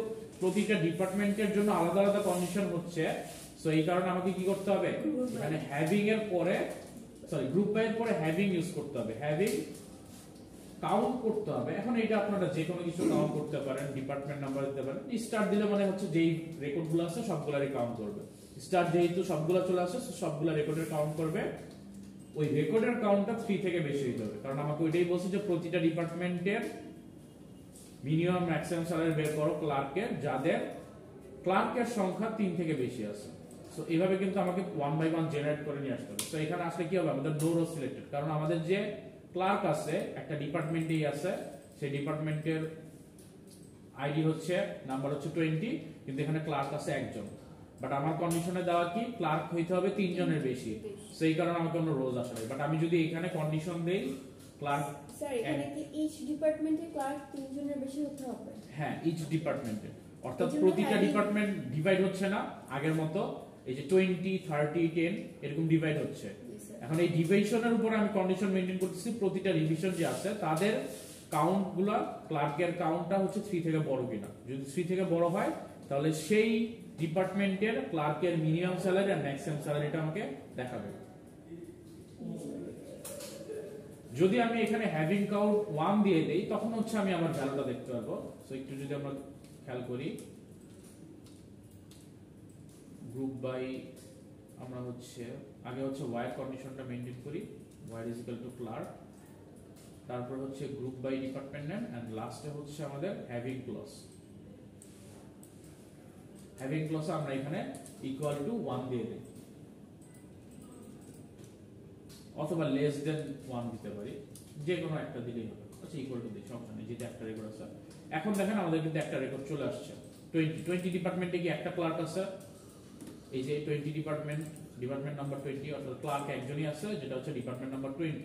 প্রতিটা ডিপার্টমেন্টের জন্য আলাদা আলাদা কন্ডিশন হচ্ছে, সো এই কারণে আমাকে কি করতে হবে, এখানে হ্যাভিং এর পরে গ্রুপ বাই এর পরে হ্যাভিং ইউজ করতে হবে, হ্যাভিং কাউন্ট করতে হবে। এখন এটা আপনারা যে কোনো কিছু কাউন্ট করতে পারেন, ডিপার্টমেন্ট নাম্বার দিতে পারেন। স্টার দিলে মানে হচ্ছে যেই রেকর্ডগুলো আছে সবগুলারই কাউন্ট করবে। স্টার যেহেতু সবগুলা চলে আসে, সবগুলা রেকর্ডের কাউন্ট করবে। ওই রেকর্ডের কাউন্টটা 3 থেকে বেশি হইতে হবে, কারণ আমাকে ওইটাই বলছে যে প্রতিটা ডিপার্টমেন্টের মিনিমাম ম্যাক্সিমাম স্যালারি বের করো ক্লার্কের, যাদের ক্লার্কের সংখ্যা 3 থেকে বেশি আছে। সো এইভাবে কিন্তু আমাকে 1 বাই 1 জেনারেট করে নিয়ে আসতে হবে। সো এখানে আসলে কি হবে, আমাদের নো রো সিলেক্টেড, কারণ আমাদের যে ক্লার্ক আছে একটা ডিপার্টমেন্টেই আছে, সেই ডিপার্টমেন্টের আইডি হচ্ছে, নাম্বার হচ্ছে 20, কিন্তু এখানে ক্লার্ক আছে একজন। বাট আমার কন্ডিশনে দেওয়া কি, ক্লার্ক হইতে হবে 3 জনের বেশি, সেই কারণে আমাকে কোনো রোজ আসে না। বাট আমি যদি এখানে কন্ডিশন দেই ক্লার্ক, স্যার এখানে কি ইচ ডিপার্টমেন্টে ক্লার্ক 3 জনের বেশি হতে হবে? হ্যাঁ, ইচ ডিপার্টমেন্টে, অর্থাৎ প্রতিটা ডিপার্টমেন্ট ডিভাইড হচ্ছে না আগের মতো, এই যে 20 30 10 এরকম ডিভাইড হচ্ছে। এখন এই ডিভিশনের উপরে আমি কন্ডিশন মেইনটেইন করতেছি, প্রতিটা ডিভিশন যে আছে তাদের কাউন্টগুলো, ক্লার্কের কাউন্টটা হচ্ছে 3 থেকে বড় কিনা। যদি 3 থেকে বড় হয় তাহলে সেই ডিপার্টমেন্টের ক্লার্কের মিনিমাম স্যালারি আর ম্যাক্সিমাম স্যালারিটা আমাকে দেখাবে। যদি আমি এখানে হ্যাভিং কাউন্ট 1 দিয়ে দেই তখন হচ্ছে আমি আমার ভ্যালুটা দেখতে পারবো। সো একটু যদি আমরা খেয়াল করি, গ্রুপ বাই আমরা হচ্ছে আগে হচ্ছে ওয়্যার কন্ডিশনটা মেইনটেইন করি, where is equal to clerk, তারপর হচ্ছে group by department name, and লাস্টে হচ্ছে আমাদের হ্যাভিং ক্লজ। হ্যাভিং ক্লজ আমরা এখানে ইকুয়াল টু 1 দিয়ে দেই, অথবা লেস দেন 1 দিতে পারি, যে কোনো একটা দিলেই হবে। আচ্ছা, ইকুয়াল টু দিই, সমস্যা নেই, যেটা একটা রেকর্ড আছে। এখন দেখেন আমাদের কিন্তু একটা রেকর্ড চলে আসছে। 20 ডিপার্টমেন্টে কি একটা ক্লার্ক আছে, এই যে 20 ডিপার্টমেন্ট নাম্বার 20, অর্থাৎ ক্লার্ক একজনই আছে, যেটা হচ্ছে department number 20।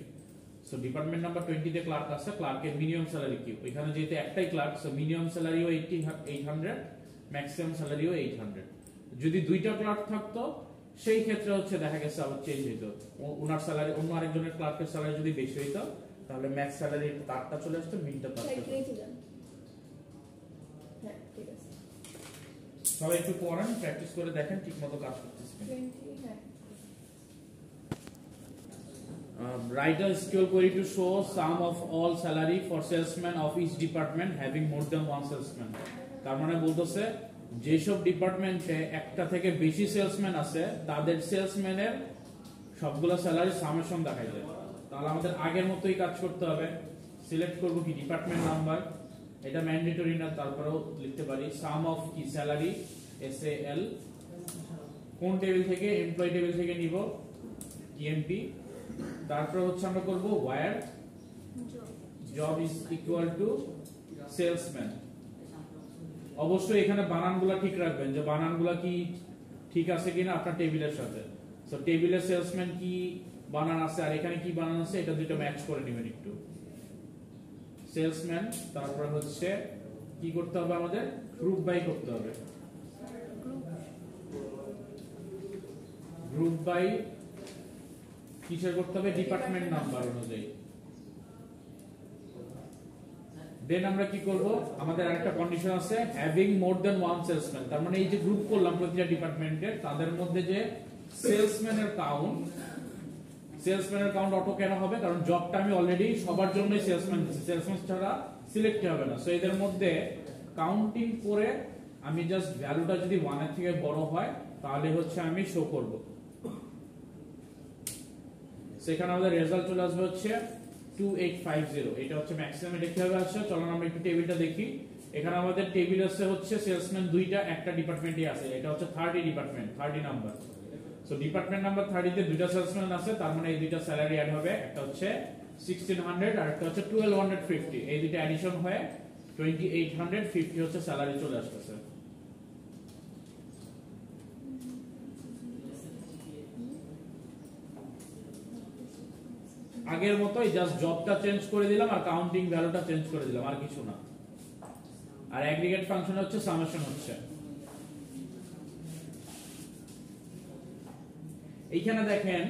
So department number 20 তে ক্লার্ক আছে, ক্লার্কের মিনিমাম স্যালারি কি, ওইখানে যেহেতু একটাই ক্লার্ক, সো মিনিমাম স্যালারিও 800, ম্যাক্সিমাম স্যালারিও 800। যদি দুইটা ক্লার্ক থাকতো সেই ক্ষেত্রে হচ্ছে দেখা গেছে আবার চেঞ্জ হইতো, ওনার স্যালারি অন্য আরেকজনের ক্লার্কের স্যালারি যদি বেশি হইতো তাহলে ম্যাক্স স্যালারি তারটা চলে আসতো, মিনটা তারটা। হ্যাঁ ঠিক আছে, সবাই একটু পড়েন, প্র্যাকটিস করে দেখেন ঠিকমতো কাজ করতেছেন। 20 হ্যাঁ। Write a SQL query to show sum of all salary for salesmen of each department having more than one salesman. তার মানে বলতেছে যেসব ডিপার্টমেন্টে একটা থেকে বেশি সেলসম্যান আছে তাদের সেলসম্যানের সবগুলো স্যালারি সামেশন দেখাই যায়। তাহলে আমাদের আগের মতোই কাজ করতে হবে। সিলেক্ট করব কি ডিপার্টমেন্ট নাম্বার, এটা ম্যান্ডেটরি না, তারপরেও লিখতে পারি সাম অফ কি স্যালারি, SAL, কোন টেবিল থেকে, এমপ্লয়ি টেবিল থেকে নিব, TMP। তারপর হচ্ছে আমরা করব where job is equal to salesman. অবশ্যই এখানে বানানগুলো ঠিক রাখবেন, যে বানানগুলো কি ঠিক আছে কিনা আপনার টেবিলের সাথে। সো টেবিলে সেলসম্যান কি বানান আছে আর এখানে কি বানান আছে এটা দুটো ম্যাচ করে নেবেন একটু। সেলসম্যান, তারপর হচ্ছে কি করতে হবে, আমাদের গ্রুপ বাই করতে হবে। গ্রুপ বাই কিসের করতে হবে, ডিপার্টমেন্ট নাম্বার অনুযায়ী। দেন আমরা কি করব, আমাদের আরেকটা কন্ডিশন আছে having more than one salesman. তার মানে এই যে গ্রুপ করলাম প্রতিটা ডিপার্টমেন্টের, তাদের মধ্যে যে সেলসম্যানের কাউন্ট অটো কেন হবে, কারণ জবটা আমি অলরেডি সবার জন্যই সেলসম্যান দিচ্ছি, সেলসম্যান ছাড়া সিলেক্ট হবে না। সো এদের মধ্যে কাউন্টিং করে আমি জাস্ট ভ্যালুটা যদি 1 এর থেকে বড় হয় তাহলে হচ্ছে আমি শো করব। সেখানে আমাদের রেজাল্ট চলে আসবে হচ্ছে 2850। এটা হচ্ছে ম্যাক্সিমাম। এটা কিভাবে আসছে চলুন আমরা একটু টেবিলটা দেখি। এখানে আমাদের টেবিল আছে হচ্ছে সেলসম্যান দুইটা, একটা ডিপার্টমেন্টই আছে, এটা হচ্ছে 30 department, 30 number. So department number 30 তে দুইটা সেলসম্যান আছে, তার মানে এই দুইটা স্যালারি অ্যাড হবে, একটা হচ্ছে 1600 আর একটা হচ্ছে 1250। এই দুইটা অ্যাডিশন হয়ে 2850 হচ্ছে স্যালারি চলে আসছে। আগের মতোই জাস্ট জবটা চেঞ্জ করে দিলাম আর কাউন্টিং ভ্যালুটা চেঞ্জ করে দিলাম, আর কিছু না। আর অ্যাগ্রিগেট ফাংশন হচ্ছে সামেশন হচ্ছে। এইখানে দেখেন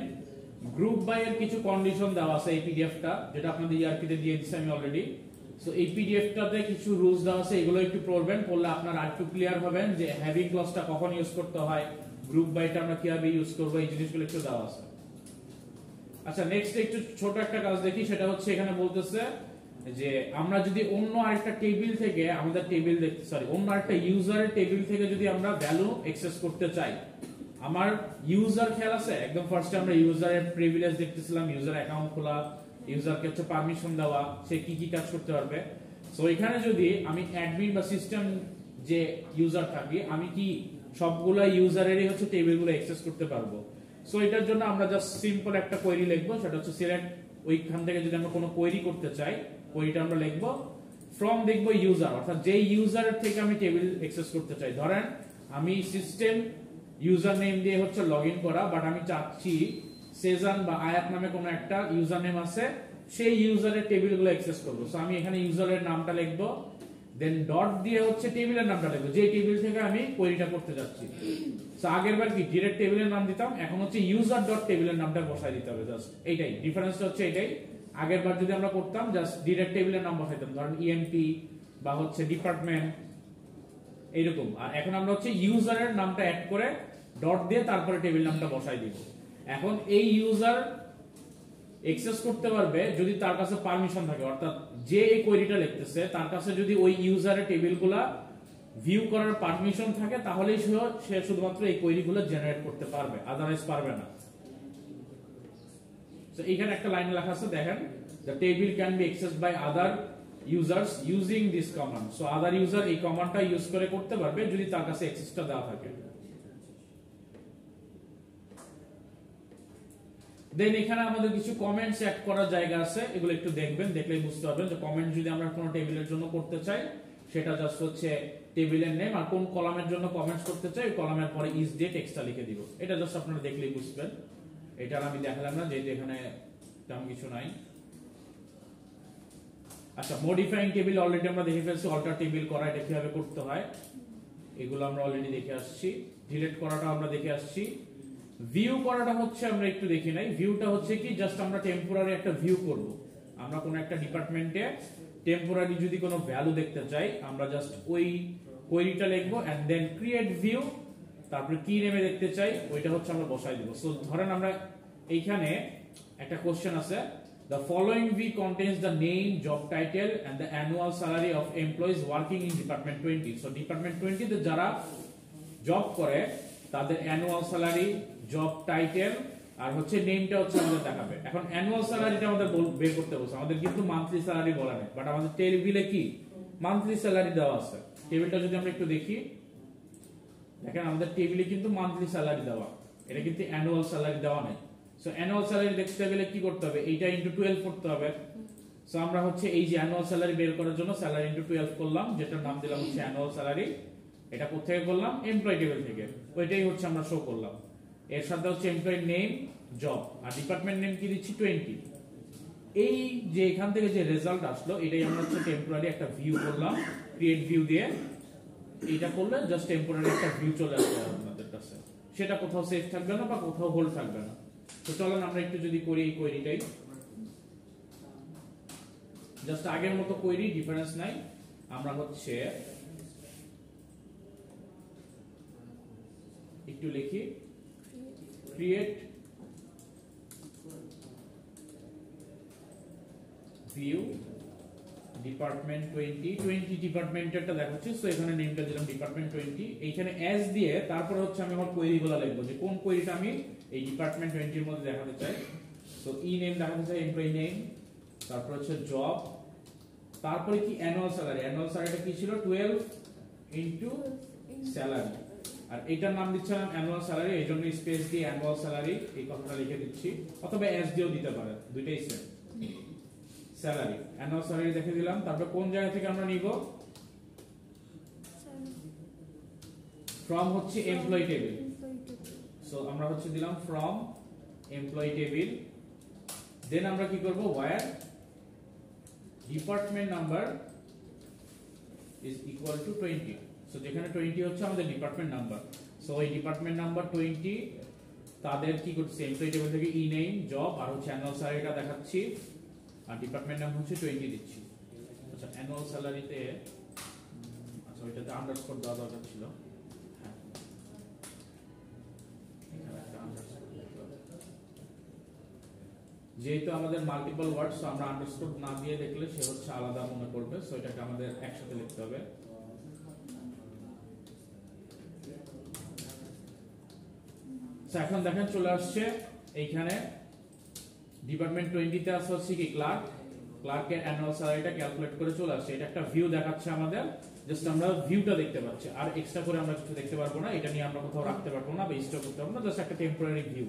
গ্রুপ বাই এর কিছু কন্ডিশন দেওয়া আছে এই পিডিএফটা, যেটা আপনাদের ইআরপি তে দিয়ে দিয়েছি আমি অলরেডি। সো এই পিডিএফটাতে কিছু রুলস দেওয়া আছে, এগুলো একটু পড়বেন, পড়লে আপনারা আরেকটু ক্লিয়ার হবেন যে হ্যাভিং ক্লজটা কখন ইউজ করতে হয়, গ্রুপ বাইটা আমরা কিভাবে ইউজ করব, এই জিনিসগুলো একটু দেওয়া আছে। আচ্ছা নেক্সট একটু ছোট একটা কাজ দেখি, সেটা হচ্ছে এখানে বলতেছে যে আমরা যদি অন্য আরেকটা টেবিল থেকে আমাদের টেবিল দেখতে অন্য আরেকটা ইউজারের টেবিল থেকে যদি আমরা ভ্যালু অ্যাক্সেস করতে চাই, আমার ইউজার খেয়াল আছে একদম ফার্স্টে আমরা ইউজারের প্রিভিলেজ দেখতেছিলাম, ইউজার অ্যাকাউন্ট খোলা, ইউজারকে হচ্ছে পারমিশন দেওয়া, সে কি কি কাজ করতে পারবে। সো এখানে যদি আমি অ্যাডমিন বা সিস্টেম যে ইউজার থাকি, আমি কি সবগুলা ইউজারেরই হচ্ছে টেবিলগুলো অ্যাক্সেস করতে পারবো। সো এটার জন্য আমরা জাস্ট সিম্পল একটা কোয়েরি লিখবো, সেটা হচ্ছে সিলেক্ট, ওইখান থেকে যদি আমরা কোনো কোয়েরি করতে চাই, কোয়েরিটা আমরা লিখবো ফ্রম দেখবো ইউজার, অর্থাৎ যে ইউজারের থেকে আমি টেবিল অ্যাক্সেস করতে চাই। ধরেন আমি সিস্টেম ইউজার নেম দিয়ে হচ্ছে লগইন করা, বাট আমি চাচ্ছি সেজান বা আয়াত নামে কোনো একটা ইউজার নেম আছে, সেই ইউজারের টেবিলগুলো অ্যাক্সেস করবো। সো আমি এখানে ইউজারের নামটা লিখবো, দেন ডট দিয়ে হচ্ছে টেবিলের নামটা লিখবো, যে টেবিল থেকে আমি কোয়েরিটা করতে যাচ্ছি। সো আগের বার কি ডিরেক্ট টেবিলের নাম দিতাম, এখন হচ্ছে ইউজার ডট টেবিলের নামটা বসাই দিতে হবে। জাস্ট এইটাই ডিফারেন্সটা হচ্ছে এটাই। আগের বার যদি আমরা করতাম জাস্ট ডিরেক্ট টেবিলের নাম বসাইতাম, ধরেন ইএমপি বা হচ্ছে ডিপার্টমেন্ট এইরকম, আর এখন আমরা হচ্ছে ইউজারের নামটা অ্যাড করে ডট দিয়ে তারপরে টেবিল নামটা বসাই দিব। এখন এই ইউজার অ্যাক্সেস করতে পারবে যদি তার কাছে পারমিশন থাকে, অর্থাৎ যে এই কোয়েরিটা লিখতেছে তার কাছে যদি ওই ইউজারের টেবিলগুলা ভিউ করার পারমিশন থাকে, তাহলেই সে শুধুমাত্র এই কোয়েরিগুলো জেনারেট করতে পারবে, আদারওয়াইজ পারবে না। সো এখানে একটা লাইন লেখা আছে দেখেন, the table can be accessed by other users using this command. So other user এই কমান্ডটা ইউজ করে করতে পারবে যদি তার কাছে অ্যাক্সেসটা দেওয়া থাকে। দেন এখানে আমাদের কিছু কমেন্টস অ্যাড করার জায়গা আছে, এগুলো একটু দেখবেন, দেখলেই বুঝতে পারবেন যে কমেন্ট যদি আমরা কোনো টেবিলের জন্য করতে চাই, সেটা জাস্ট হচ্ছে টেবিলের নেম, আর কোন কলামের জন্য কমেন্টস করতে চাই ওই কলামের পরে ইজ ডে টেক্সটটা লিখে দিব। এটা জাস্ট আপনারা দেখলেই বুঝবেন, এটা আমি দেখালাম না যেহেতু এখানে তেমন কিছু নাই। আচ্ছা মডিফাইং টেবিল অলরেডি আমরা দেখে ফেলছি, অল্টার টেবিল করা এটা কিভাবে করতে হয় এগুলো আমরা অলরেডি দেখে আসছি, ডিলিট করাটা আমরা দেখে আসছি। ভিউ করাটা হচ্ছে আমরা একটু দেখি নাই। ভিউটা হচ্ছে কি জাস্ট আমরা টেম্পোরারি একটা ভিউ করব, আমরা কোন একটা ডিপার্টমেন্টে টেম্পোরারি যদি কোনো ভ্যালু দেখতে চাই, আমরা জাস্ট ওই কোয়েরিটা লিখবো এন্ড দেন ক্রিয়েট ভিউ, তারপরে কি নেমে দেখতে চাই ওইটা হচ্ছে আমরা বসাই দিব। সো ধরেন আমরা এইখানে একটা কোশ্চেন আছে, the following view contains the name, job title and the annual salary of employees working in department 20. so department 20 তে যারা জব করে তাদের অ্যানুয়াল স্যালারি, জব টাইটেল আর হচ্ছে নেমটা হচ্ছে আমাদের দেখাবে। এখন অ্যানুয়াল স্যালারিটা আমাদের বের করতে বলছে, আমাদের কিন্তু মান্থলি স্যালারি বলা নেই, বাট আমাদের টেবিলে কি মান্থলি স্যালারি দেওয়া আছে। টেবিলটা যদি আমরা একটু দেখি, দেখেন আমাদের টেবিলে কিন্তু মান্থলি স্যালারি দেওয়া, এটা কিন্তু অ্যানুয়াল স্যালারি দেওয়া নাই। সো অ্যানুয়াল স্যালারি দেখতে গেলে কি করতে হবে, এইটা ইনটু 12 করতে হবে। সো আমরা হচ্ছে এই যে অ্যানুয়াল স্যালারি বের করার জন্য স্যালারি ইনটু 12 করলাম, যেটার নাম দিলাম হচ্ছে অ্যানুয়াল স্যালারি। এটা কোথা থেকে করলাম, এমপ্লয়ি টেবিল থেকে, ওইটাই হচ্ছে আমরা শো করলাম। এর সাথে হচ্ছে এমপ্লয়ি নেম, জব আর ডিপার্টমেন্ট নেম কি দিচ্ছি 20। এই যে এখান থেকে যে রেজাল্ট আসলো এটাই আমরা হচ্ছে টেম্পোরারি একটা ভিউ করলাম, ক্রিয়েট ভিউ দিয়ে এটা করলে জাস্ট টেম্পোরারি একটা ভিউ চলে আসবে আপনাদের কাছে, সেটা কোথাও সেভ থাকবে না বা কোথাও হোল্ড থাকবে না। তো চলেন আমরা একটু যদি করি এই কোয়েরিটাই, জাস্ট আগের মতো কোয়েরি, ডিফারেন্স নাই। আমরা হচ্ছে একটু লিখি ক্রিয়েট ভিউ ডিপার্টমেন্ট 20 ডিপার্টমেন্টেরটা দেখাচ্ছি। সো এখানে নেমটা দিলাম ডিপার্টমেন্ট 20, এইখানে এস দিয়ে তারপর হচ্ছে আমি আমার কোয়েরিগুলো লিখবো যে কোন কোয়েরিটা আমি এই ডিপার্টমেন্ট 20 এর মধ্যে দেখাতে চাই। সো ই নেম দেখাতে চাই, এমপ্লয়ি নেম, তারপর হচ্ছে জব, তারপরে কি অ্যানুয়াল স্যালারি। অ্যানুয়াল স্যালারিটা কি ছিল 12 ইনটু স্যালারি, আর এটার নাম দিচ্ছিলাম অ্যানুয়াল স্যালারি, এই জন্য স্পেস দিয়ে অ্যানুয়াল স্যালারি এই কথাটা লিখে দিচ্ছি, অথবা এস দিয়েও দিতে পারেন, দুইটাই সেম। স্যালারি অ্যানুয়াল স্যালারি দেখে দিলাম। তারপর কোন জায়গা থেকে আমরা নিব, ফ্রম হচ্ছে এমপ্লয়ি টেবিল। সো আমরা হচ্ছে দিলাম ফ্রম এমপ্লয়ি টেবিল। দেন আমরা কি করব, where department number is equal to 20। So যেখানে 20 হচ্ছে আমাদের ডিপার্টমেন্ট নাম্বার। সো এই ডিপার্টমেন্ট নাম্বার 20 তাদের কি করছে, এমপ্লয়ি টেবিল থেকে ই নেম, জব আর হচ্ছে অ্যানুয়াল স্যালারিটা দেখাচ্ছি, আর ডিপার্টমেন্ট নাম হচ্ছে 20 দিচ্ছি। আচ্ছা অ্যানুয়াল স্যালারিতে আচ্ছা ওইটাতে আন্ডারস্কোর দেওয়া দরকার ছিল, হ্যাঁ এখানে একটা আন্ডারস্কোর দিতে হবে। যেহেতু আমাদের মাল্টিপল ওয়ার্ড, সো আমরা আন্ডারস্কোর না দিয়ে দেখলে সে হচ্ছে আলাদা মনে করবে, সো এটাকে আমাদের একসাথে লিখতে হবে। এখন দেখেন চলে আসছে এইখানে ডিপার্টমেন্ট 20 তে আছে হচ্ছে কি ক্লার্ক, ক্লার্কের অ্যানুয়াল স্যালারিটা ক্যালকুলেট করে চলে আসছে। এটা একটা ভিউ দেখাচ্ছে আমাদের, জাস্ট আমরা ভিউটা দেখতে পাচ্ছি, আর এক্সট্রা করে আমরা কিছু দেখতে পারবো না, এটা নিয়ে আমরা কোথাও রাখতে পারবো না বা স্টোর করতে পারবো না, জাস্ট একটা টেম্পোরারি ভিউ।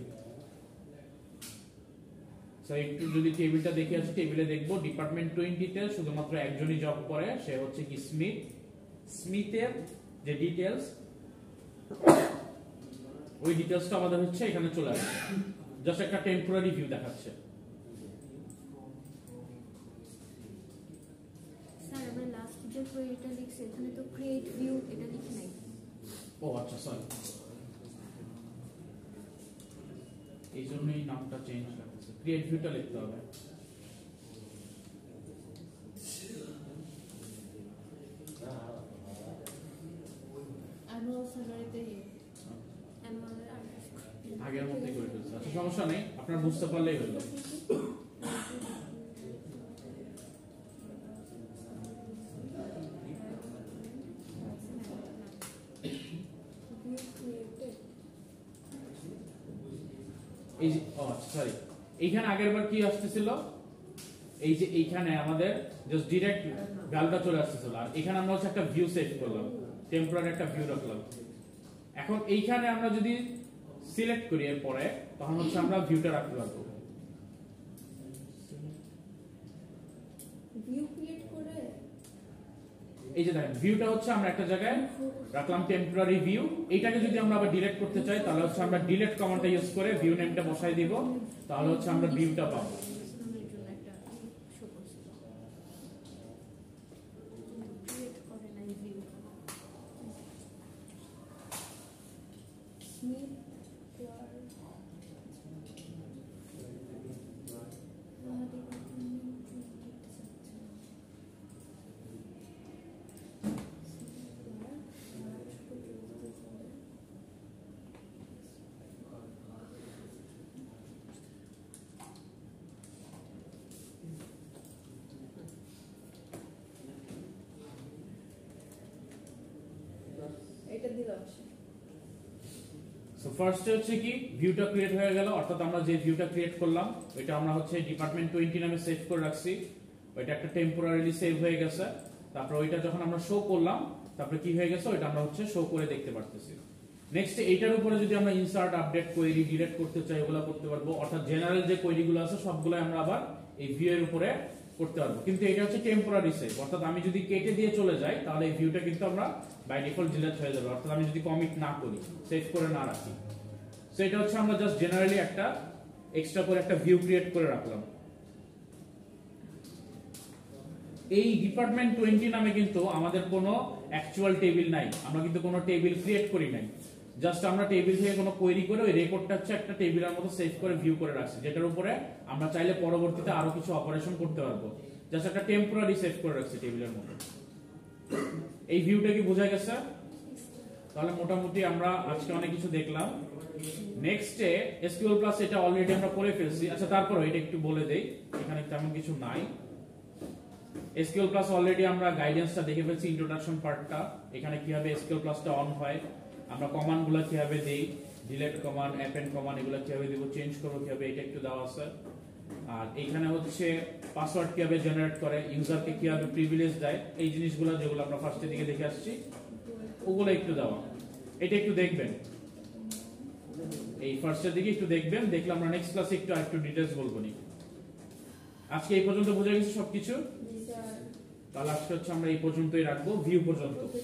সো একটু যদি টেবিলটা দেখে আসি, টেবিলে দেখবো ডিপার্টমেন্ট 20 তে শুধুমাত্র একজনই জব করে, সে হচ্ছে কি স্মিথ। স্মিথের যে ডিটেইলস, ওই ডিটেইলসটা আমাদের হচ্ছে এখানে চলে আসছে, জাস্ট একটা টেম্পোরারি ভিউ দেখাচ্ছে। স্যার আমরা লাস্ট যে কোয়েরিটা লিখছি এখানে তো ক্রিয়েট ভিউ এটা লিখি নাই। ও আচ্ছা সরি, এই জন্যই নামটা চেঞ্জ করতেছে, ক্রিয়েট ভিউটা লিখতে হবে। অ্যানুয়াল স্যালারিতে অ্যানুয়ালের আন্ডারস্কোর আগের মতোই করে ফেলছে, আচ্ছা সমস্যা নেই, আপনার বুঝতে পারলেই হলো। এই যে সরি, এইখানে আগেরবার কি আসতেছিল, এই যে এইখানে আমাদের জাস্ট ডাইরেক্ট ভ্যালুটা চলে আসতেছিল, আর এখানে আমরা হচ্ছে একটা ভিউ সেট করলাম, টেম্পোরারি একটা ভিউ রাখলাম। এখন এইখানে আমরা যদি সিলেক্ট করি এর পরে, তখন হচ্ছে আমরা ভিউটা রাখতে পারবো। ভিউ ক্রিয়েট করে এই যে দেখেন ভিউটা হচ্ছে আমরা একটা জায়গায় রাখলাম টেম্পোরারি ভিউ, এইটাকে যদি আমরা আবার ডিলিট করতে চাই তাহলে হচ্ছে আমরা ডিলিট কমান্ডটা ইউজ করে ভিউ নেমটা বসাই দিব, তাহলে হচ্ছে আমরা ভিউটা পাবো। ইসলামের জন্য একটা শো করছিল ক্রিয়েট করে নাই ভিউ। স্মিথ ক্লার্ক এটা দিলাম। সো ফার্স্টে হচ্ছে কি ভিউটা ক্রিয়েট হয়ে গেল, অর্থাৎ আমরা যে ভিউটা ক্রিয়েট করলাম ওইটা আমরা হচ্ছে ডিপার্টমেন্ট 20 নামে সেভ করে রাখছি, ওইটা একটা টেম্পোরারিলি সেভ হয়ে গেছে। তারপর ওইটা যখন আমরা শো করলাম, তারপরে কি হয়ে গেছে ওইটা আমরা হচ্ছে শো করে দেখতে পারতেছি। নেক্সট এইটার উপরে যদি আমরা ইনসার্ট, আপডেট, কোয়েরি, ডিলিট করতে চাই ওগুলো করতে পারবো, অর্থাৎ জেনারেল যে কোয়েরিগুলো আছে সবগুলো আমরা আবার এই ভিউ এর উপরে করতে পারবো। কিন্তু এটা হচ্ছে টেম্পোরারি সেভ, অর্থাৎ আমি যদি কেটে দিয়ে চলে যাই তাহলে এই ভিউটা কিন্তু আমরা বাই ডিফল্ট ডিলিট হয়ে যাবে, অর্থাৎ আমি যদি কমিট না করি, সেভ করে না রাখি। সো এটা হচ্ছে আমরা জাস্ট জেনারেলি একটা এক্সট্রা করে একটা ভিউ ক্রিয়েট করে রাখলাম। এই ডিপার্টমেন্ট 20 নামে কিন্তু আমাদের কোনো অ্যাকচুয়াল টেবিল নাই, আমরা কিন্তু কোনো টেবিল ক্রিয়েট করি নাই, জাস্ট আমরা টেবিল থেকে কোনো কোয়েরি করে ওই রেকর্ডটা হচ্ছে একটা টেবিলের মতো সেভ করে ভিউ করে রাখছি, যেটার উপরে আমরা চাইলে পরবর্তীতে আরো কিছু অপারেশন করতে পারবো, জাস্ট একটা টেম্পোরারি সেভ করে রাখছি টেবিলের মতো। এই ভিউটা কি বোঝা গেছে? তাহলে মোটামুটি আমরা আজকে অনেক কিছু দেখলাম। নেক্সটে এসকিউএল প্লাস এটা অলরেডি আমরা করে ফেলছি। আচ্ছা তারপর এটা একটু বলে দেই, এখানে তেমন কিছু নাই। এসকিউএল ক্লাস অলরেডি আমরা গাইডেন্সটা দেখে ফেলছি, ইন্ট্রোডাকশন পার্টটা। এখানে কিভাবে এসকিউএল ক্লাসটা অন হয়, আমরা কমান্ডগুলো কিভাবে দেই, ডিলিট কমান্ড, অ্যাপেন্ড কমান্ড এগুলো কিভাবে দেব, চেঞ্জ করব কিভাবে, এটা একটু দেওয়া আছে। আর এখানে হচ্ছে পাসওয়ার্ড কিভাবে জেনারেট করে, ইউজারকে কিভাবে প্রিভিলেজ দেয়, এই জিনিসগুলো যেগুলো আমরা ফার্স্টের দিকে দেখে আসছি ওগুলো একটু দেওয়া। এটা একটু দেখবেন, এই ফার্স্টের দিকে একটু দেখবেন, দেখলে আমরা নেক্সট ক্লাসে একটু ডিটেইলস বলবো নি। আজকে এই পর্যন্ত বুঝে গেছি সবকিছু, জি স্যার। তাহলে আজকে হচ্ছে আমরা এই পর্যন্তই রাখবো, ভিউ পর্যন্ত। ওকে,